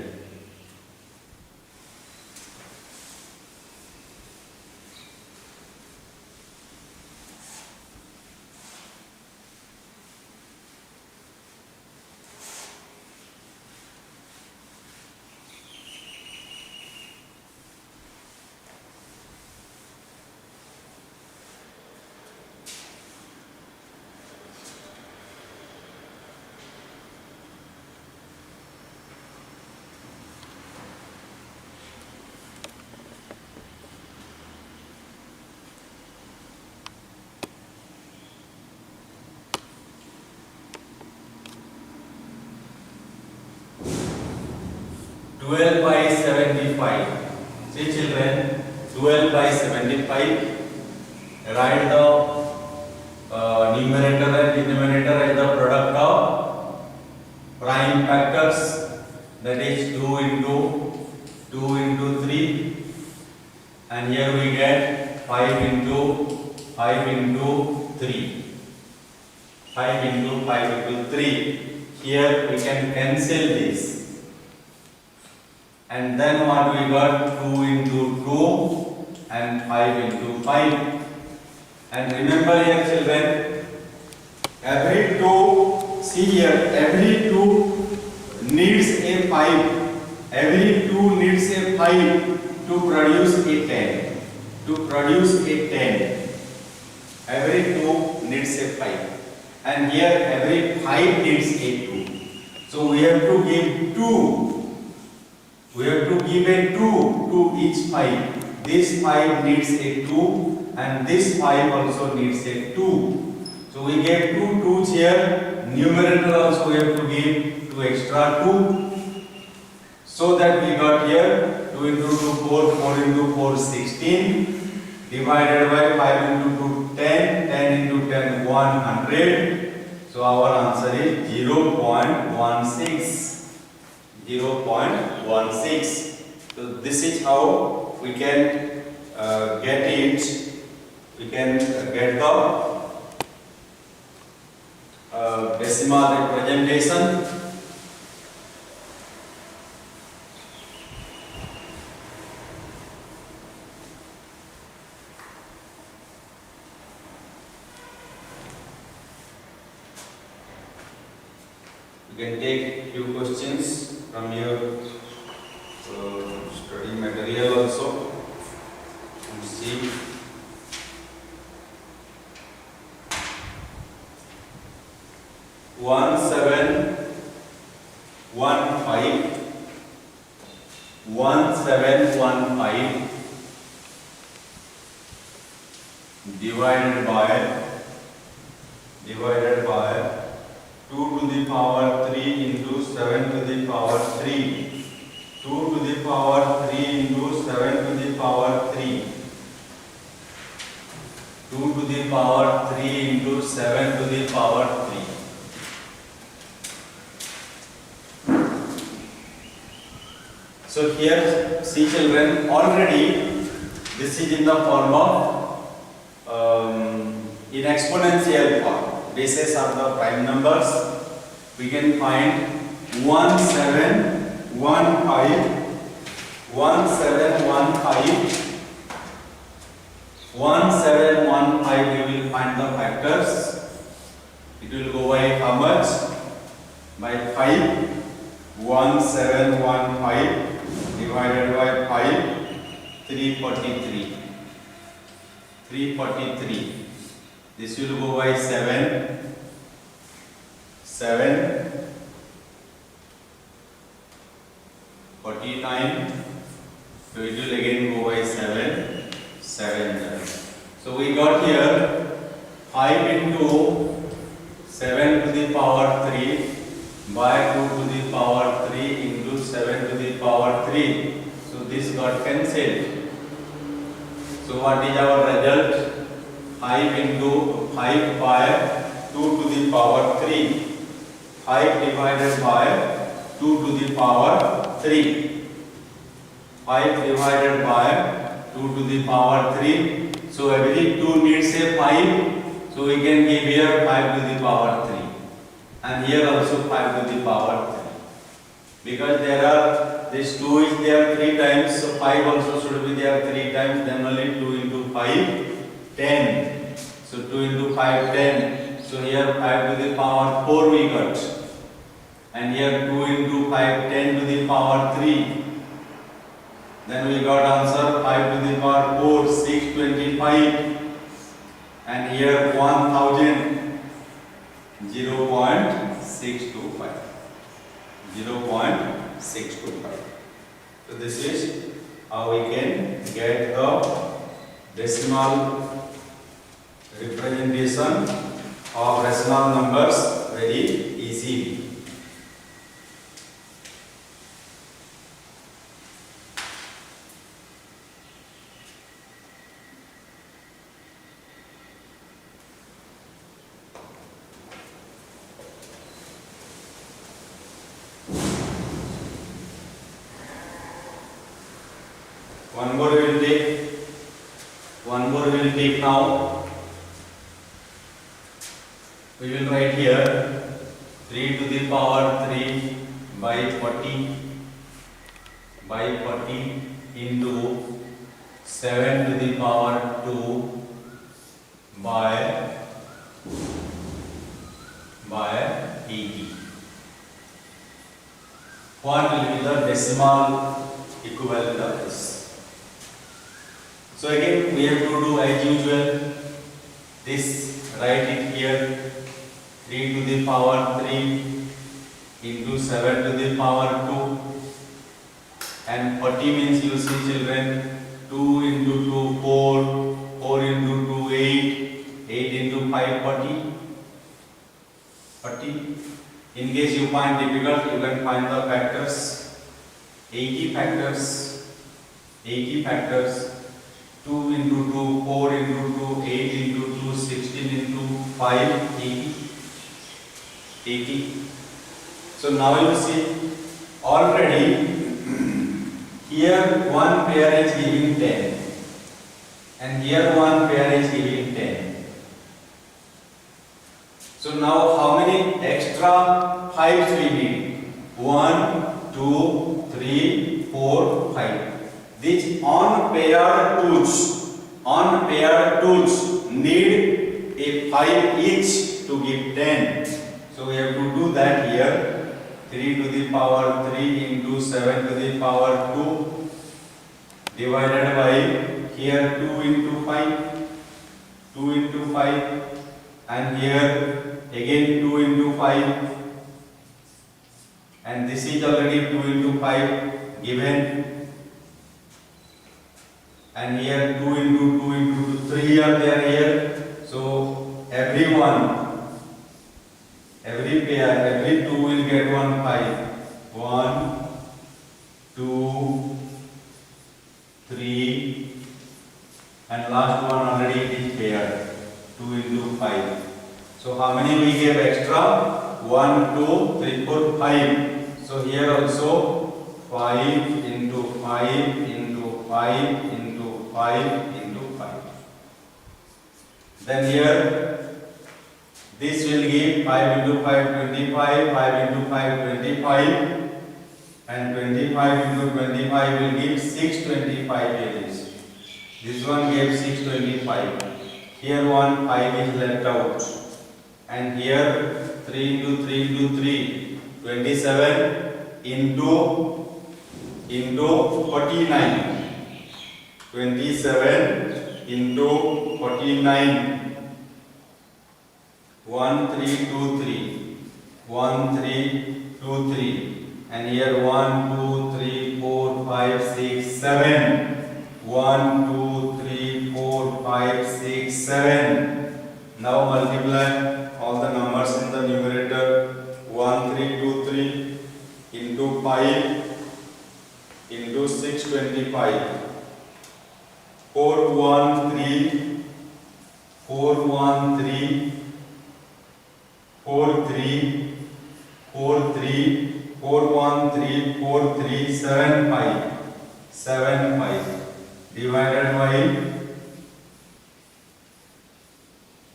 S1: 12 by 75. See children, 12 by 75. Write the numerator and denominator as the product of prime factors. That is 2 into 3. And here we get 5 into 3. 5 into 3. Here we can cancel this. And then what we got? 2 into 2 and 5 into 5. And remember here children, every 2 needs a 5. Every 2 needs a 5 to produce a 10. Every 2 needs a 5. And here every 5 needs a 2. So we have to give 2. We have to give a 2 to each 5. This 5 needs a 2 and this 5 also needs a 2. So we get 2 2's here. Numerator also we have to give 2 extra 2. So that we got here 2 into 2 4, 4 into 4 16 divided by 5 into 2 10, 10 into 10 100. So our answer is 0.16. 0.16. So this is how we can get it. We can get the decimal representation. You can take few questions from your study material also and see. One seven one five divided by 2 to the power 3 into 7 to the power 3. 2 to the power 3 into 7 to the power 3. 2 to the power 3 into 7 to the power 3. So here, see children, already this is in the form of in exponential form. Bases are the prime numbers. We can find 1715 we will find the factors. It will go by how much? By 5. 1715 divided by 5. 343. 343. This will go by 7. 7. 49. So it will again go by 7. 7. So we got here 5 into 7 to the power 3 by 2 to the power 3 into 7 to the power 3. So this got cancelled. So what is our result? 5 into 5 by 2 to the power 3. 5 divided by 2 to the power 3. 5 divided by 2 to the power 3. So every 2 needs a 5. So we can give here 5 to the power 3. And here also 5 to the power 3. Because there are, this 2 is there 3 times. So 5 also should be there 3 times. Then only 2 into 5, 10. So 2 into 5, 10. So here 5 to the power 4 we got. And here 2 into 5, 10 to the power 3. Then we got answer 5 to the power 4, 625. And here 1000, 0.625. 0.625. So this is how we can get the decimal representation of rational numbers very easily. One more we will take now. We will write here 3 to the power 3 by 40 into 7 to the power 2 by 80. What will be the decimal equivalent of this? So again we have to do as usual. This, write it here, 3 to the power 3 into 7 to the power 2, and 40 means, you see children, 2 into 2, 4, 4 into 2, 8, 8 into 5, 40. 40. In case you find difficult, you can find the factors. 80 factors. 80 factors. 2 into 2, 4 into 2, 8 into 2, 16 into 5, 80. 80. So now you see, already here one pair is giving 10 and here one pair is giving 10. So now how many extra 5s we need? 1, 2, 3, 4, 5. These unpaired tools need a 5 each to give 10. So we have to do that here. 3 to the power 3 into 7 to the power 2 divided by here 2 into 5. 2 into 5 and here again 2 into 5. And this is already 2 into 5 given. And here 2 into 2 into 3 are there here. So every pair, every 2 will get 1 5. 1, 2, 3, and last one already is paired. 2 into 5. So how many we gave extra? 1, 2, 3, 4, 5. So here also 5 into 5 into 5 into 5 into 5. Then here this will give 5 into 5, 25, 5 into 5, 25, and 25 into 25 will give 625 pages. This one gave 625. Here 1 5 is left out. And here 3 into 3 into 3, 27 into 49. 27 into 49. 1323. 1323. And here 1, 2, 3, 4, 5, 6, 7. 1, 2, 3, 4, 5, 6, 7. Now multiply all the numbers in the numerator. 1323 into 5 into 625. 413 413 43 43 413 4375 75 divided by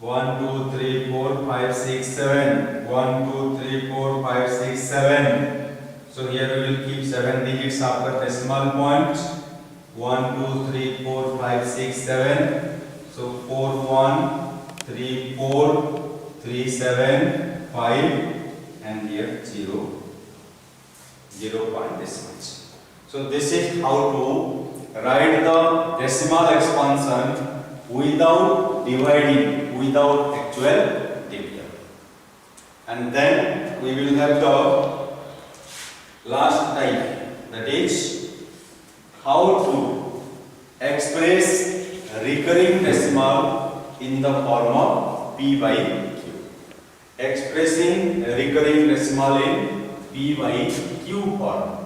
S1: 1 2 3 4 5 6 7. 1 2 3 4 5 6 7. So here we will keep 7 digits after decimal point. 1 2 3 4 5 6 7. So 4 1 3 4 3 7 5 and here 0 point decimals. So this is how to write the decimal expansion without dividing, without actual division. And then we will have the last type, that is how to express recurring decimal in the form of P by Q. Expressing recurring decimal in P by Q form.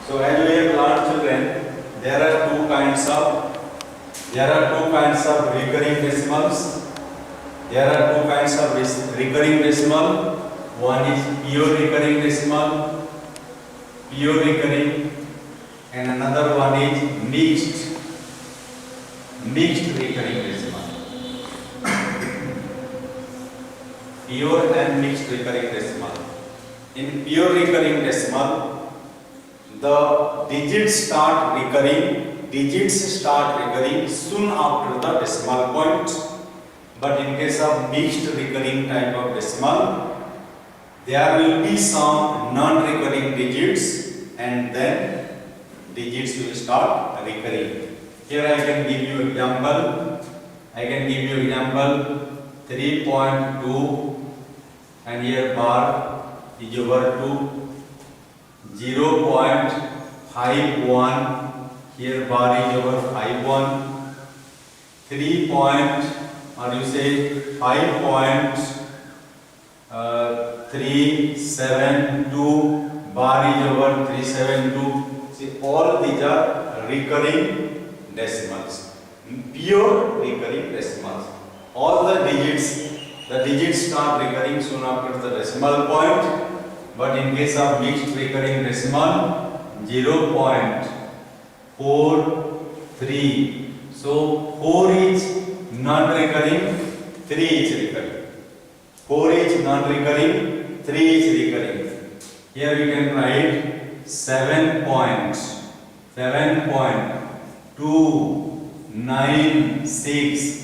S1: So as we have learned, children, there are two kinds of recurring decimals. There are two kinds of recurring decimal. One is pure recurring decimal, and another one is mixed recurring decimal. Pure and mixed recurring decimal. In pure recurring decimal, the digits start recurring soon after the decimal point. But in case of mixed recurring type of decimal, there will be some non-recurring digits and then digits will start recurring. Here I can give you example. 3.2 and here bar is over 2. 0.51 here bar is over 51. 5.372 bar is over 372. See, all these are recurring decimals, pure recurring decimals. All the digits start recurring soon after the decimal point. But in case of mixed recurring decimal, 0.43. So 4 is non-recurring, 3 is recurring. 4 is non-recurring, 3 is recurring. Here we can write 7.296.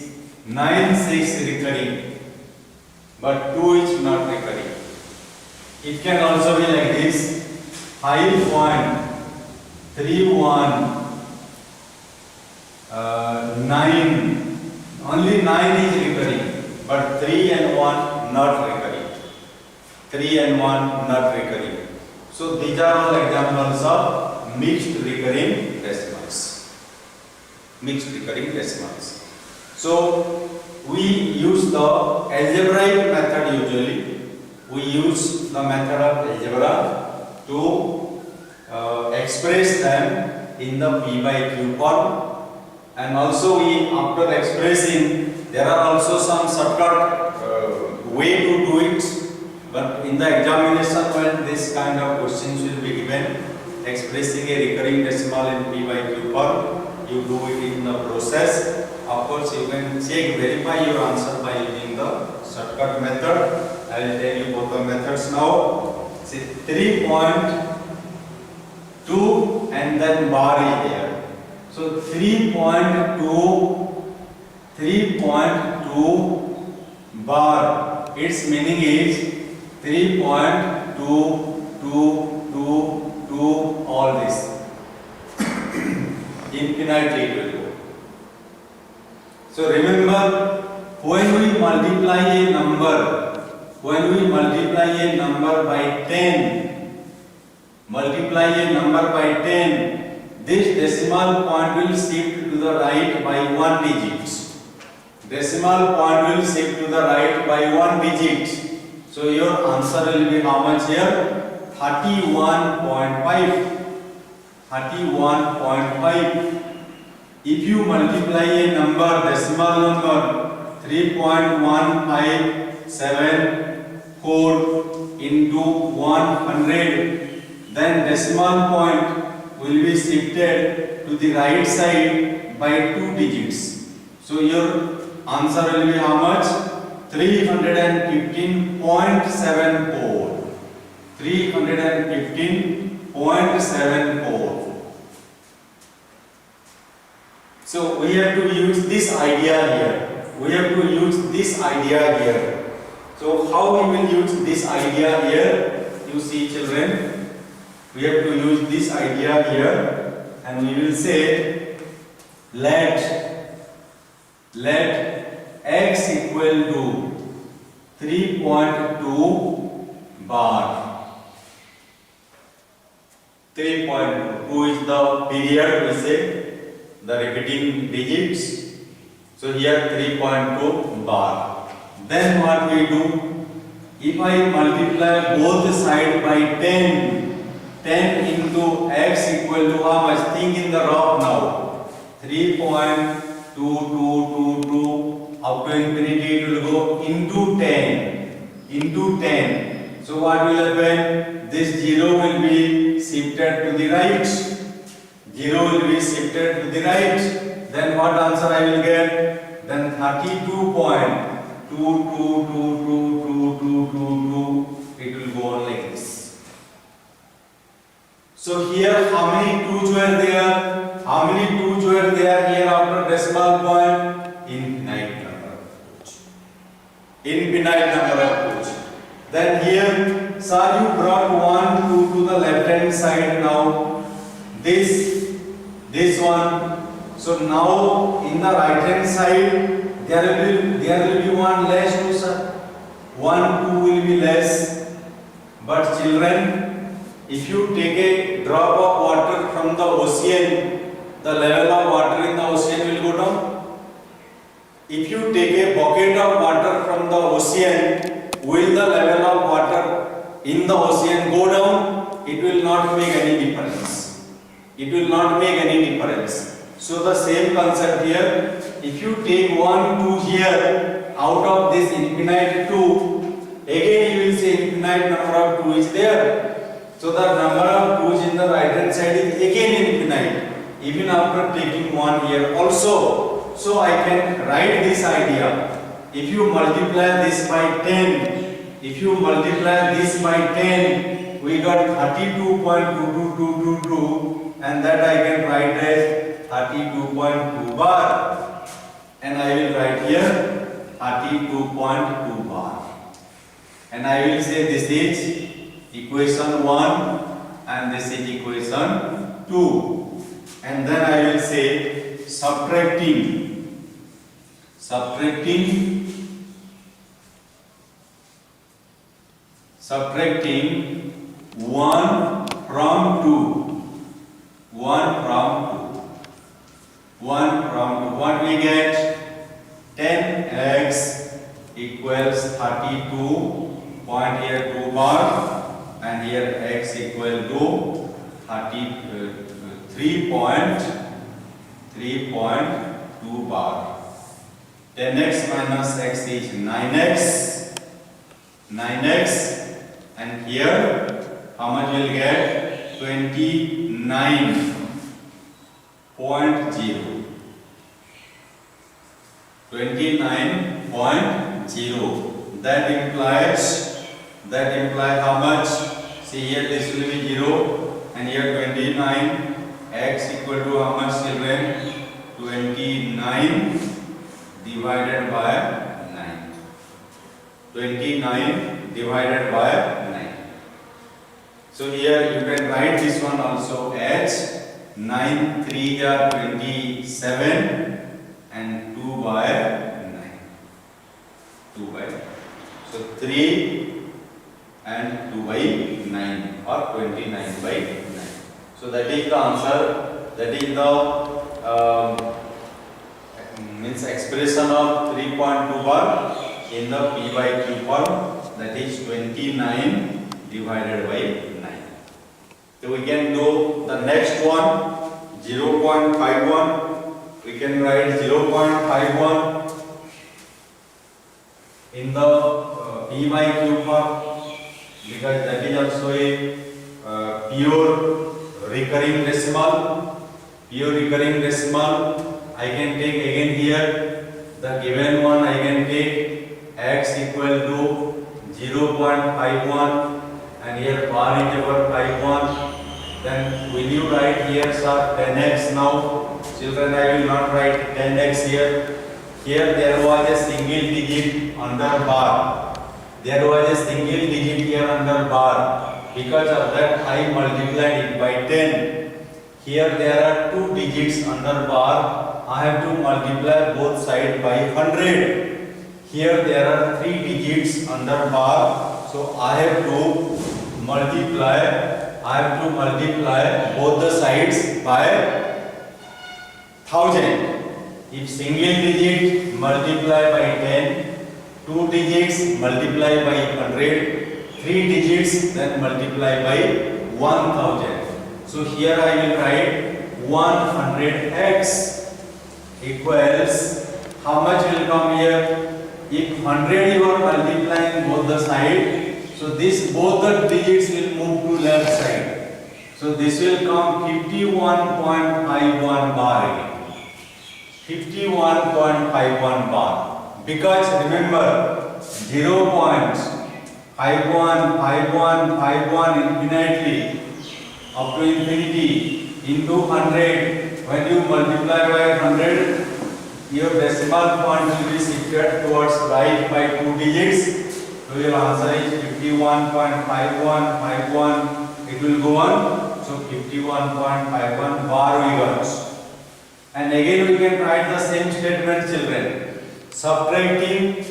S1: 96 recurring, but 2 is not recurring. It can also be like this: 5.319. Only 9 is recurring, but 3 and 1 not recurring. 3 and 1 not recurring. So these are all examples of mixed recurring decimals. So we use the algebraic method usually. We use the method of algebra to express them in the P by Q form, and also after expressing, there are also some shortcut way to do it. But in the examination, when this kind of questions will be given, expressing a recurring decimal in P by Q form, you do it in the process. Of course, you can verify your answer by using the shortcut method. I will tell you both the methods now. See, 3.296 2 and then bar is there. So 3.2 bar. Its meaning is 3.2 all this. Infinitely it will go. So remember, when we multiply a number by 10, this decimal point will shift to the right by 1 digit. Decimal point will shift to the right by 1 digit. So your answer will be how much here? 31.5. 31.5. If you multiply a number, decimal number 3.1574 into 100, then decimal point will be shifted to the right side by 2 digits. So your answer will be how much? 315.74. 315.74. So we have to use this idea here. So how we will use this idea here? You see, children, we have to use this idea here, and we will say let x equal to 3.2 bar. 3.2 is the period, we say, the repeating digits. So here 3.2 bar. Then what we do? If I multiply both sides by 10 into x equal to how much? Think in the rough now. 3.2222 up to infinity it will go into 10. So what will happen? This 0 will be shifted to the right. Then what answer I will get? Then 32.222222 it will go on like this. So here how many 2's were there? Here after decimal point? Infinite number of 2's. Then here, sir, you brought 1 2 to the left hand side now. This one. So now in the right hand side there will be one less to sir. 1 2 will be less. But children, if you take a drop of water from the ocean, the level of water in the ocean will go down. If you take a bucket of water from the ocean, will the level of water in the ocean go down? It will not make any difference. So the same concept here. If you take 1 2 here out of this infinite 2, again you will see infinite number of 2 is there. So the number of 2's in the right hand side is again infinite, even after taking 1 here also. So I can write this idea. If you multiply this by 10, we got 32.2222, and that I can write as 32.2 bar, and I will write here 32.2 bar, and I will say this is equation 1 and this is equation 2, and then I will say subtracting 1 from 2. What we get? 10x equals 32. Point here 2 bar, and here x equal to 3.2 bar. 10x minus x is 9x, and here how much will get? 29.0. 29.0. That implies how much? See here, this will be 0, and here 29, x equal to how much children? 29 divided by 9. 29 divided by 9. So here you can write this one also as 9 3 are 27 and 2 by 9. 2 by 9. So 3 and 2 by 9 or 29 by 9. So that is the answer. That is the means expression of 3.2 bar in the p by q form, that is 29 divided by 9. So we can do the next one, 0.51. We can write 0.51 in the p by q form, because that is also a pure recurring decimal. Pure recurring decimal. I can take again here the given one. I can take x equal to 0.51 and here bar is over 51. Then will you write here sir 10x now? Children, I will not write 10x here. Here there was a single digit under bar. There was a single digit here under bar. Because of that I multiplied it by 10. Here there are two digits under bar. I have to multiply both sides by 100. Here there are three digits under bar. So I have to multiply both the sides by 1000. If single digit multiply by 10, two digits multiply by 100, three digits then multiply by 1000. So here I will write 100x equals, how much will come here? If 100 you are multiplying both the side, so this both the digits will move to left side. So this will come 51.51 bar again. 51.51 bar. Because remember 0.51 infinitely up to infinity into 100. When you multiply by 100, your decimal point will be shifted towards right by two digits. So your answer is 51.5151. It will go on. So 51.51 bar we got. And again we can write the same statement, children. Subtracting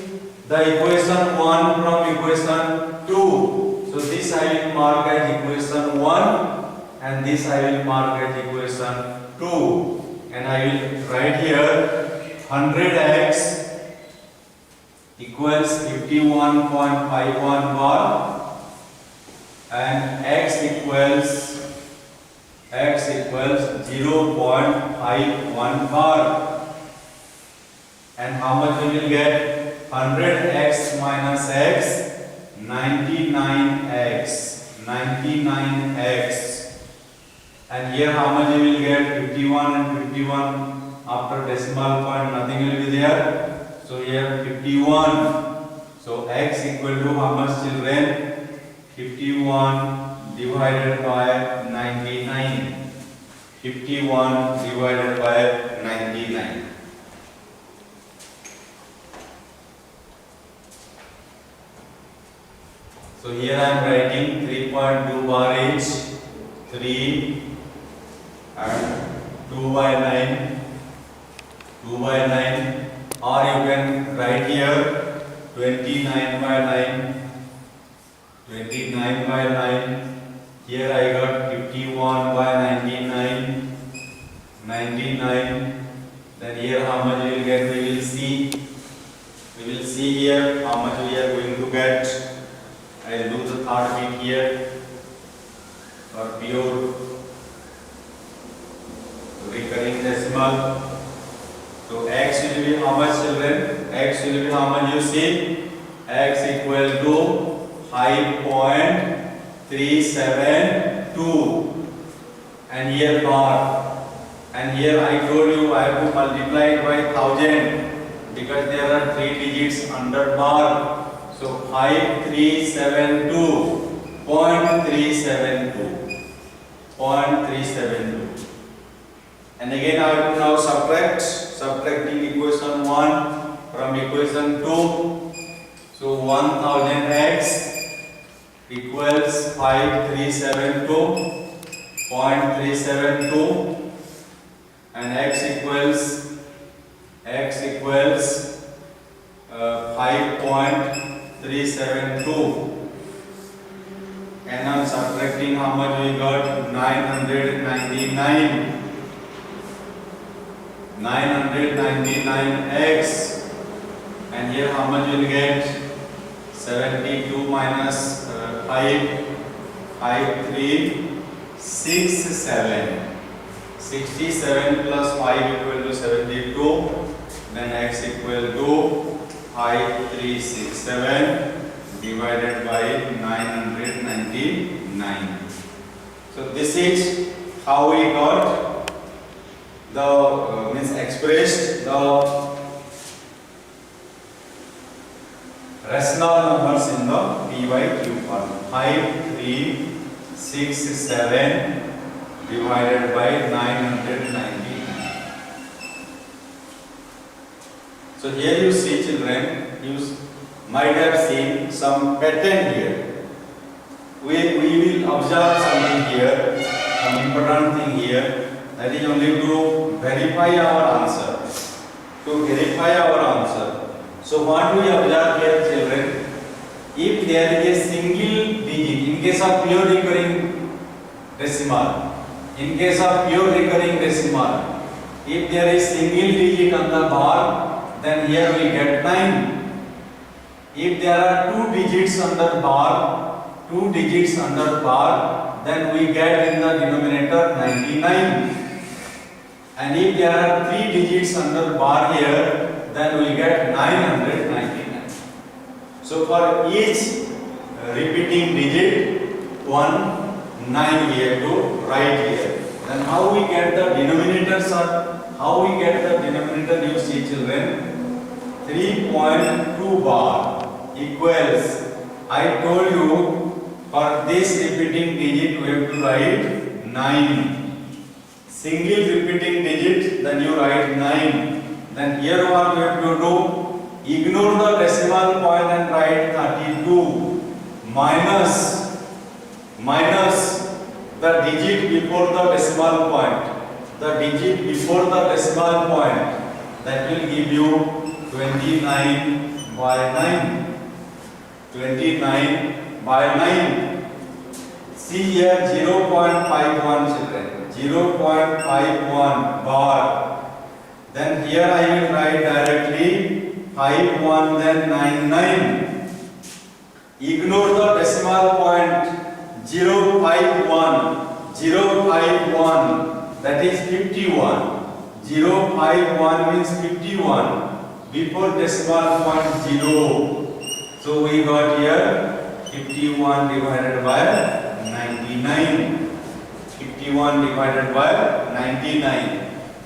S1: the equation 1 from equation 2. So this I will mark as equation 1 and this I will mark as equation 2. And I will write here 100x equals 51.51 bar and x equals 0.51 bar. And how much we will get? 100x minus x, 99x. And here how much we will get? 51 and 51. After decimal point nothing will be there. So here 51. So x equal to how much, children? 51 divided by 99. 51 divided by 99. So here I am writing 3.2 bar each, 3 and 2 by 9, 2 by 9, or you can write here 29 by 9, 29 by 9. Here I got 51 by 99, 99. Then here how much we will get? We will see. We will see here how much we are going to get. I will do the third bit here for pure recurring decimal. So x will be how much, children? X will be how much, you see? X equal to 5.372 and here bar. And here I told you I have to multiply it by 1000 because there are three digits under bar. So 5372.372. 0.372. And again I have to now subtracting equation 1 from equation 2. So 1000x equals 0.372 and x equals 5.372. And now subtracting, how much we got? 999x, and here how much you will get? 72 minus 5,367. 67 plus 5 equal to 72. Then x equal to 5,367 divided by 999. So this is how we got the expressed the rational numbers in the P by Q form. 5,367 divided by 999. So here you see, children, you might have seen some pattern here. We will observe something here, some important thing here, that is only to verify our answer. So what we observe here, children, if there is a single digit, in case of pure recurring decimal, if there is single digit on the bar, then here we get 9. If there are two digits under bar, then we get in the denominator 99. And if there are three digits under bar here, then we get 999. So for each repeating digit, 9 we have to write here. Then how we get the denominator, sir? You see, children, 3.2 bar equals, I told you, for this repeating digit we have to write 9. Single repeating digit, then you write 9. Then here what we have to do, ignore the decimal point and write 32 minus the digit before the decimal point. That will give you 29 by 9. See here 0.51, children. 0.51 bar. Then here I will write directly 51, then 99. Ignore the decimal point 051, that is 51. 051 means 51 before decimal point 0. So we got here 51 divided by 99. 51 divided by 99.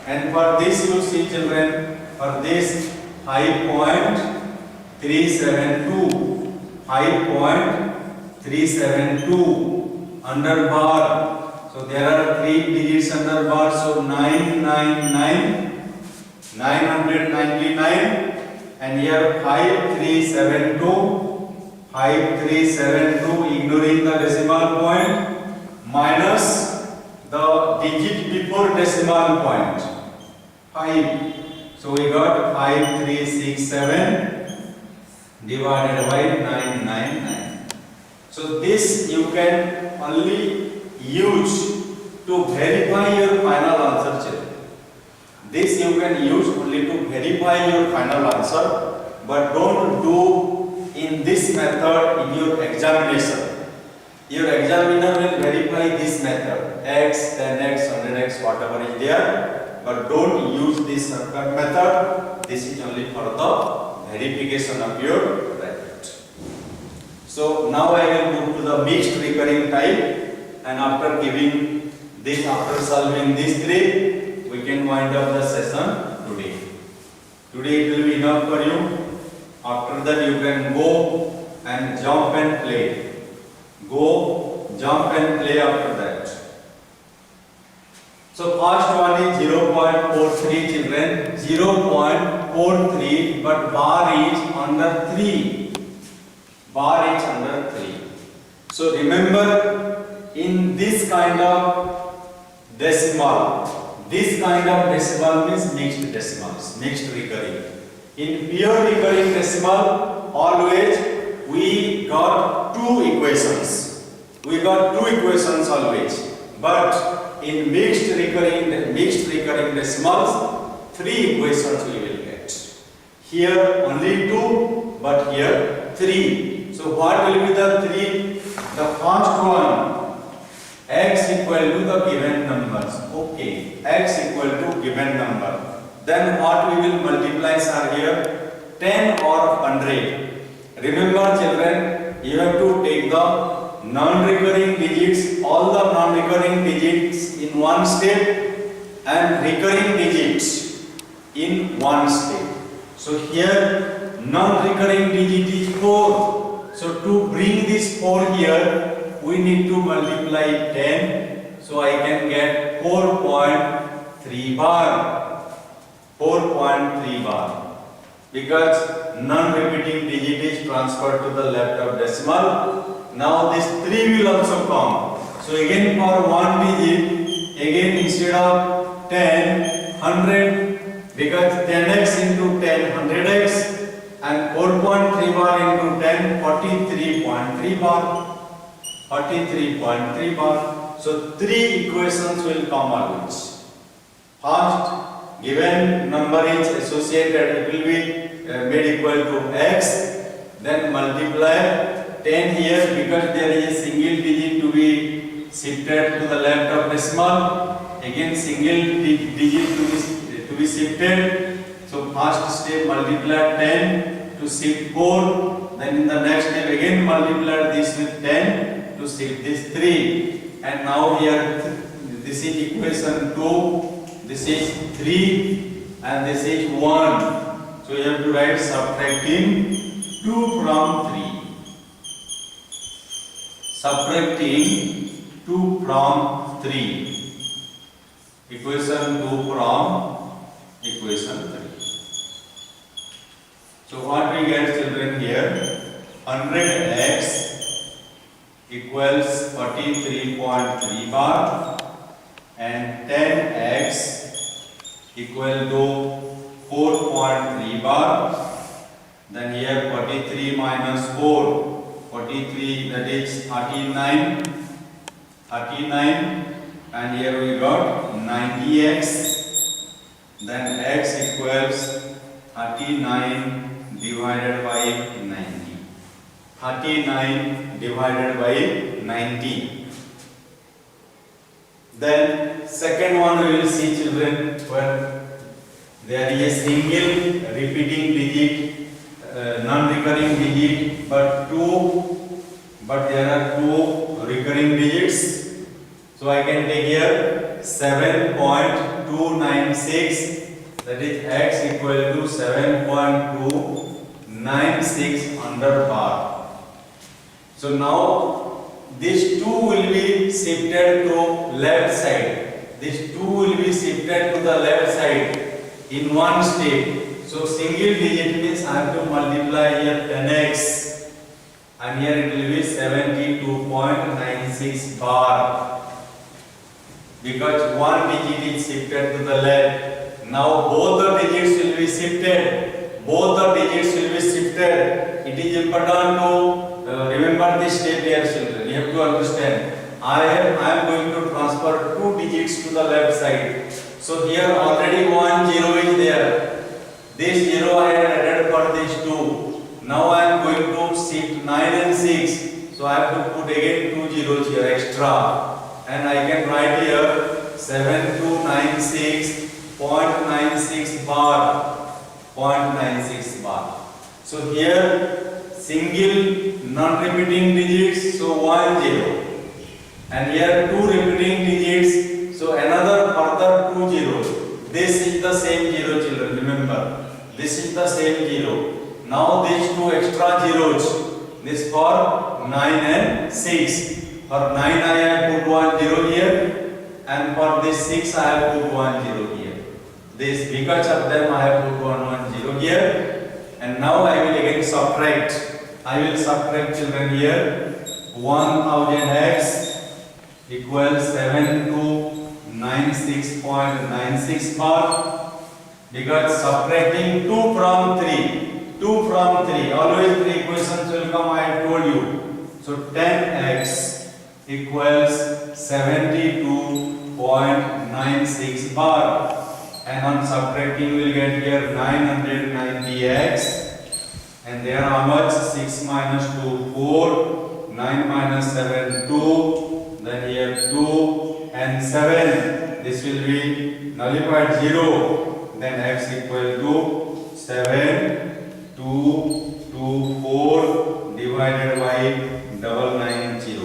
S1: And for this, you see, children, for this 5.372 under bar. So there are three digits under bar. So 999, and here 5372, ignoring the decimal point, minus the digit before decimal point, 5. So we got 5367 divided by 999. So this you can only use to verify your final answer, children. This you can use only to verify your final answer, but don't do in this method in your examination. Your examiner will verify this method, x, 10x, 100x, whatever is there, but don't use this shortcut method. This is only for the verification of your bracket. So now I will move to the mixed recurring type, and after solving these three, we can wind up the session today. Today it will be enough for you. After that you can go and jump and play. After that. So first one is 0.43 children, 0.43, but bar is under 3. Bar is under 3. So remember, in this kind of decimal means mixed decimals, mixed recurring. In pure recurring decimal, always we got two equations. We got two equations always. But in mixed recurring decimals, three equations we will get. Here only two, but here three. So what will be the three? The first one, x equal to the given numbers. Okay, x equal to given number. Then what we will multiply are here 10 or 100. Remember children, you have to take the non-recurring digits, all the non-recurring digits in one step and recurring digits in one step. So here non-recurring digit is 4. So to bring this 4 here, we need to multiply 10. So I can get 4.3 bar. 4.3 bar. Because non-repeating digit is transferred to the left of decimal. Now this 3 will also come. So again for one digit, again instead of 10, 100, because 10x into 10, 100x, and 4.3 bar into 10, 43.3 bar. 43.3 bar. So three equations will come always. First, given number is associated, it will be made equal to x. Then multiply 10 here because there is a single digit to be shifted to the left of decimal. Again single digit to be shifted. So first step multiply 10 to shift 4. Then in the next step again multiply this with 10 to shift this 3. And now here this is equation 2, this is 3 and this is 1. So you have to write subtracting 2 from 3. Subtracting 2 from 3. Equation 2 from equation 3. So what we get children here, 100x equals 43.3 bar and 10x equal to 4.3 bar. Then here 43 minus 4, 43, that is 39, and here we got 90x. Then x equals 39 divided by 90. 39 divided by 90. Then second one we will see children, when there is a single repeating digit, non-recurring digit, but there are two recurring digits. So I can take here 7.296, that is x equal to 7.296 under bar. So now these two will be shifted to left side. These two will be shifted to the left side in one step. So single digit means I have to multiply here 10x and here it will be 72.96 bar. Because one digit is shifted to the left. Now both the digits will be shifted. It is important to remember this step here children. You have to understand. I am going to transfer two digits to the left side. So here already 1 0 is there. This 0 I had added for these two. Now I am going to shift 9 and 6. So I have to put again 2 zeros here extra. And I can write here 7296.96 bar. 0.96 bar. So here single non-repeating digits, so 1 0. And here two repeating digits, so another further 2 zeros. This is the same 0 children, remember. This is the same 0. Now these two extra zeros, this for 9 and 6. For 9 I have put 1 0 here and for this 6 I have put 1 0 here. This, because of them I have put 1 0 here, and now I will again subtract. I will subtract, children, here 1000x equals 7296.96 bar, because subtracting 2 from 3, always 3 equations will come, I have told you. So 10x equals 72.96 bar, and on subtracting we will get here 990x, and there how much? 6 minus 2 4, 9 minus 7 2, then here 2 and 7, this will be nullified 0, then x equal to 7 2 2 4 divided by 990.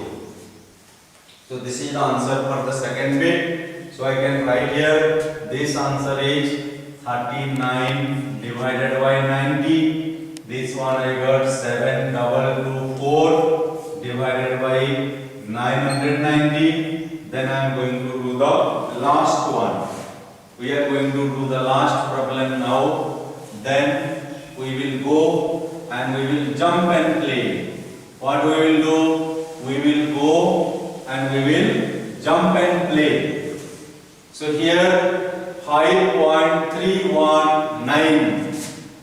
S1: So this is the answer for the second bit. So I can write here, this answer is 39 divided by 90. This one I got 7224 divided by 990. Then I am going to do the last one. We are going to do the last problem now. Then we will go and we will jump and play. What we will do? We will go and we will jump and play. So here 5.319,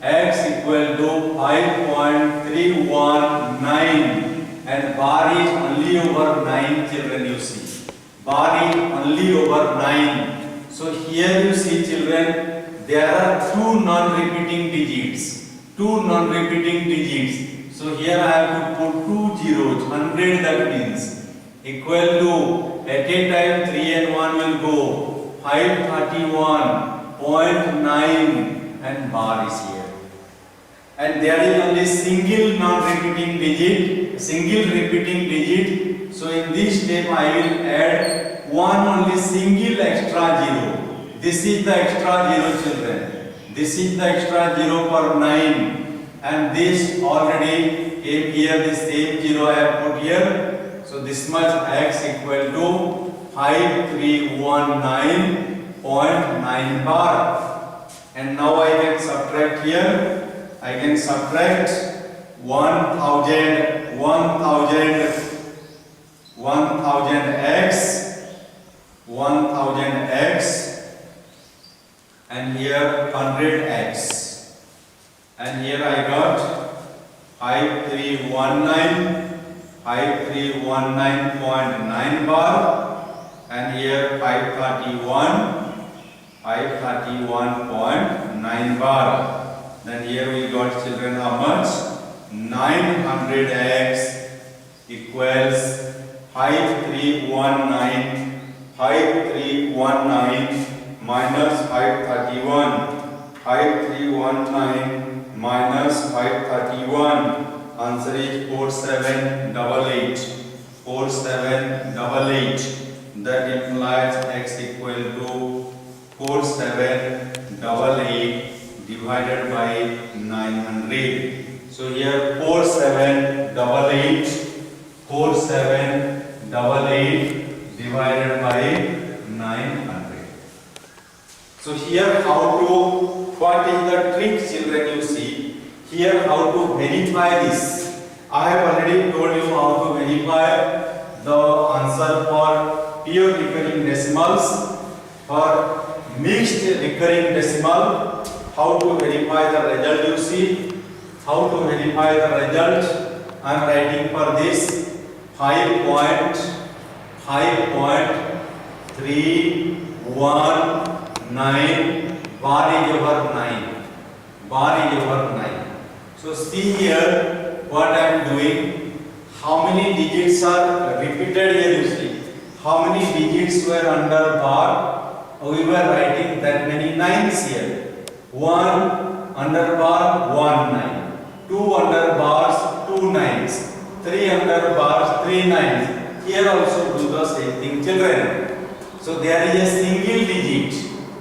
S1: x equal to 5.319, and bar is only over 9, children, you see. Bar is only over 9. So here you see, children, there are two non-repeating digits. So here I have to put 2 zeros, 100, that means equal to, at a time 3 and 1 will go, 531.9, and bar is here. And there is only single non-repeating digit, single repeating digit. So in this step I will add one only single extra zero. This is the extra zero, children. This is the extra zero for 9. And this already came here, the same zero I have put here. So this much, x equal to 5319.9 bar. And now I can subtract here. I can subtract 1000x, and here 100x. And here I got 5319.9 bar, and here 531.9 bar. Then here we got, children, how much? 900x equals 5319 minus 531. 5319 minus 531. Answer is 4788. 4788. That implies x equal to 4788 divided by 900. So here 4788 divided by 900. So here what is the trick, children, you see? Here how to verify this. I have already told you how to verify the answer for pure recurring decimals. For mixed recurring decimal, how to verify the result, you see? How to verify the result? I am writing for this 5.319 bar is over 9. So see here what I am doing. How many digits are repeated here, you see? How many digits were under bar? We were writing that many nines here. 1 under bar, 1 9. 2 under bars, 2 nines. 3 under bars, 3 nines. Here also do the same thing, children. So there is a single digit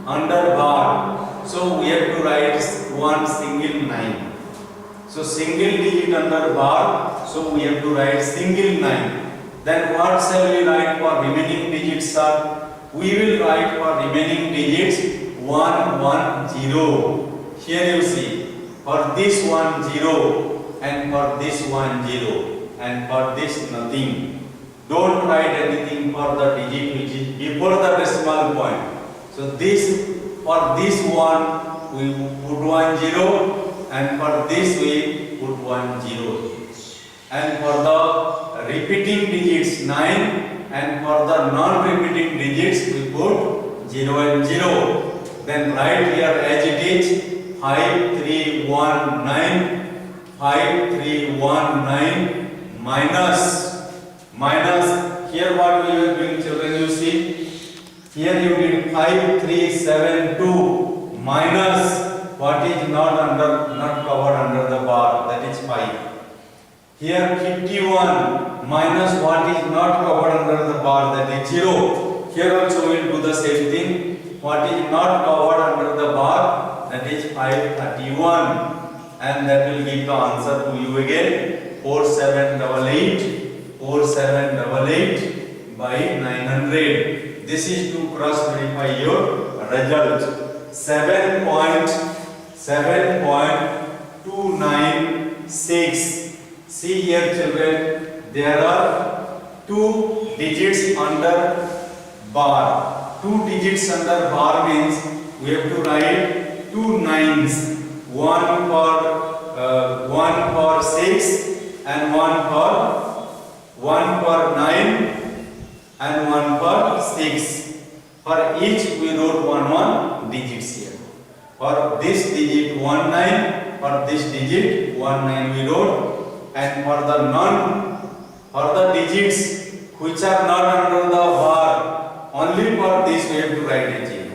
S1: under bar. So we have to write one single 9. So single digit under bar. So we have to write single 9. Then what shall we write for remaining digits are? we will write for remaining digits 1 1 0. Here you see, for this 1 0 and for this 1 0 and for this nothing. Don't write anything for the digit which is before the decimal point. So this, for this one we put 1 0 and for this we put 1 0. And for the repeating digits 9 and for the non-repeating digits we put 0 and 0. Then write here as it is 5319 5319 minus here what we are doing, children, you see here you did 5372 minus what is not covered under the bar, that is 5. Here 51 minus what is not covered under the bar, that is 0. Here also we will do the same thing. What is not covered under the bar, that is 531, and that will give the answer to you again 4788 by 900. This is to cross verify your result. 7.296. See here, children, there are 2 digits under bar. 2 digits under bar means we have to write 2 nines, one for 6 and one for 9 and one for 6. For each we wrote 1 digits here. For this digit 19, for this digit 19 we wrote, and for the digits which are not under the bar, only for this we have to write a 0.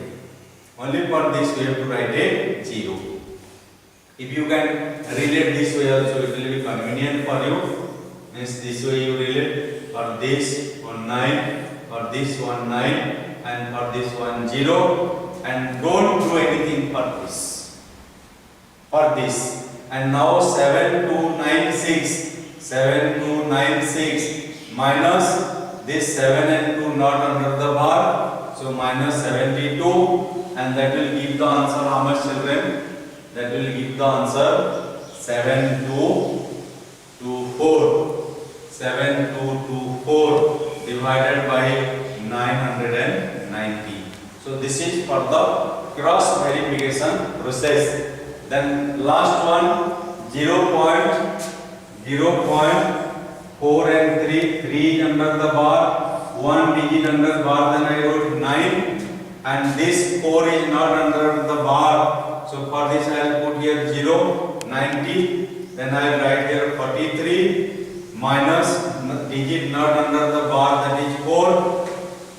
S1: Only for this we have to write a 0. If you can relate this way also, it will be convenient for you. Means this way you relate, for this 19, for this 19, and for this 10, and don't do anything for this. For this, and now 7296 minus this 7 and 2 not under the bar, so minus 72, and that will give the answer how much, children? That will give the answer 7224 divided by 990. So this is for the cross verification process. Then last one, 0.4 and 3 under the bar, 1 digit under the bar, then I wrote 9, and this 4 is not under the bar, so for this I will put here 90, then I will write here 43 minus digit not under the bar, that is 4,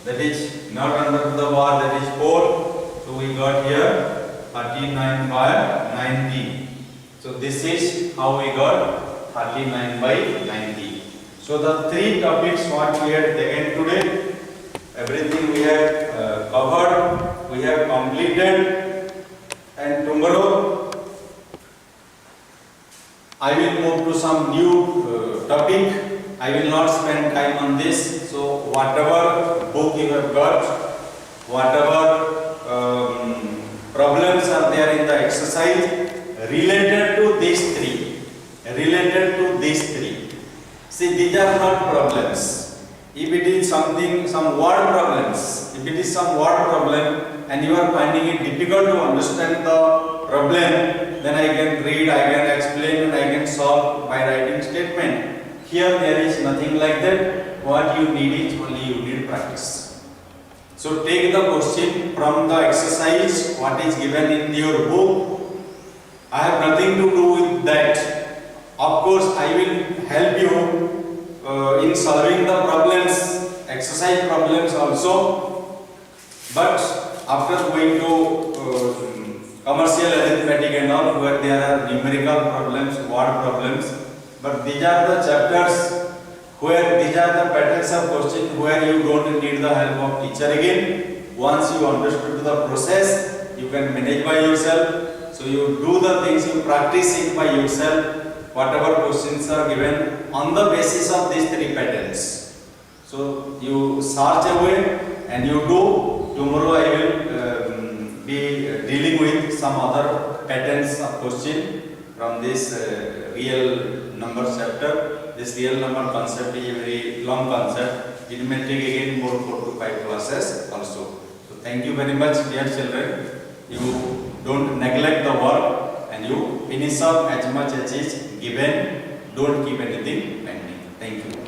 S1: that is not under the bar, that is 4, so we got here 39 by 90. So this is how we got 39 by 90. So the 3 topics what we had taken today, everything we have covered, we have completed, and tomorrow I will move to some new topic. I will not spend time on this. So whatever book you have got, whatever problems are there in the exercise related to these 3, see, these are not problems. If it is something, some word problems, if it is some word problem and you are finding it difficult to understand the problem, then I can read, I can explain, and I can solve by writing statement. Here there is nothing like that. What you need is only you need practice. So take the question from the exercise what is given in your book. I have nothing to do with that. Of course, I will help you in solving the problems, exercise problems also. But after going to commercial arithmetic and all, where there are numerical problems, word problems, but these are the chapters where these are the patterns of question where you don't need the help of teacher again. Once you understood the process, you can manage by yourself. So you do the things, you practice it by yourself. Whatever questions are given on the basis of these 3 patterns. So you search away and you do. Tomorrow I will be dealing with some other patterns of question from this real number chapter. This real number concept is a very long concept. It may take again more 4 to 5 classes also. So thank you very much, dear children. You don't neglect the work and you finish up as much as is given. Don't keep anything pending. Thank you.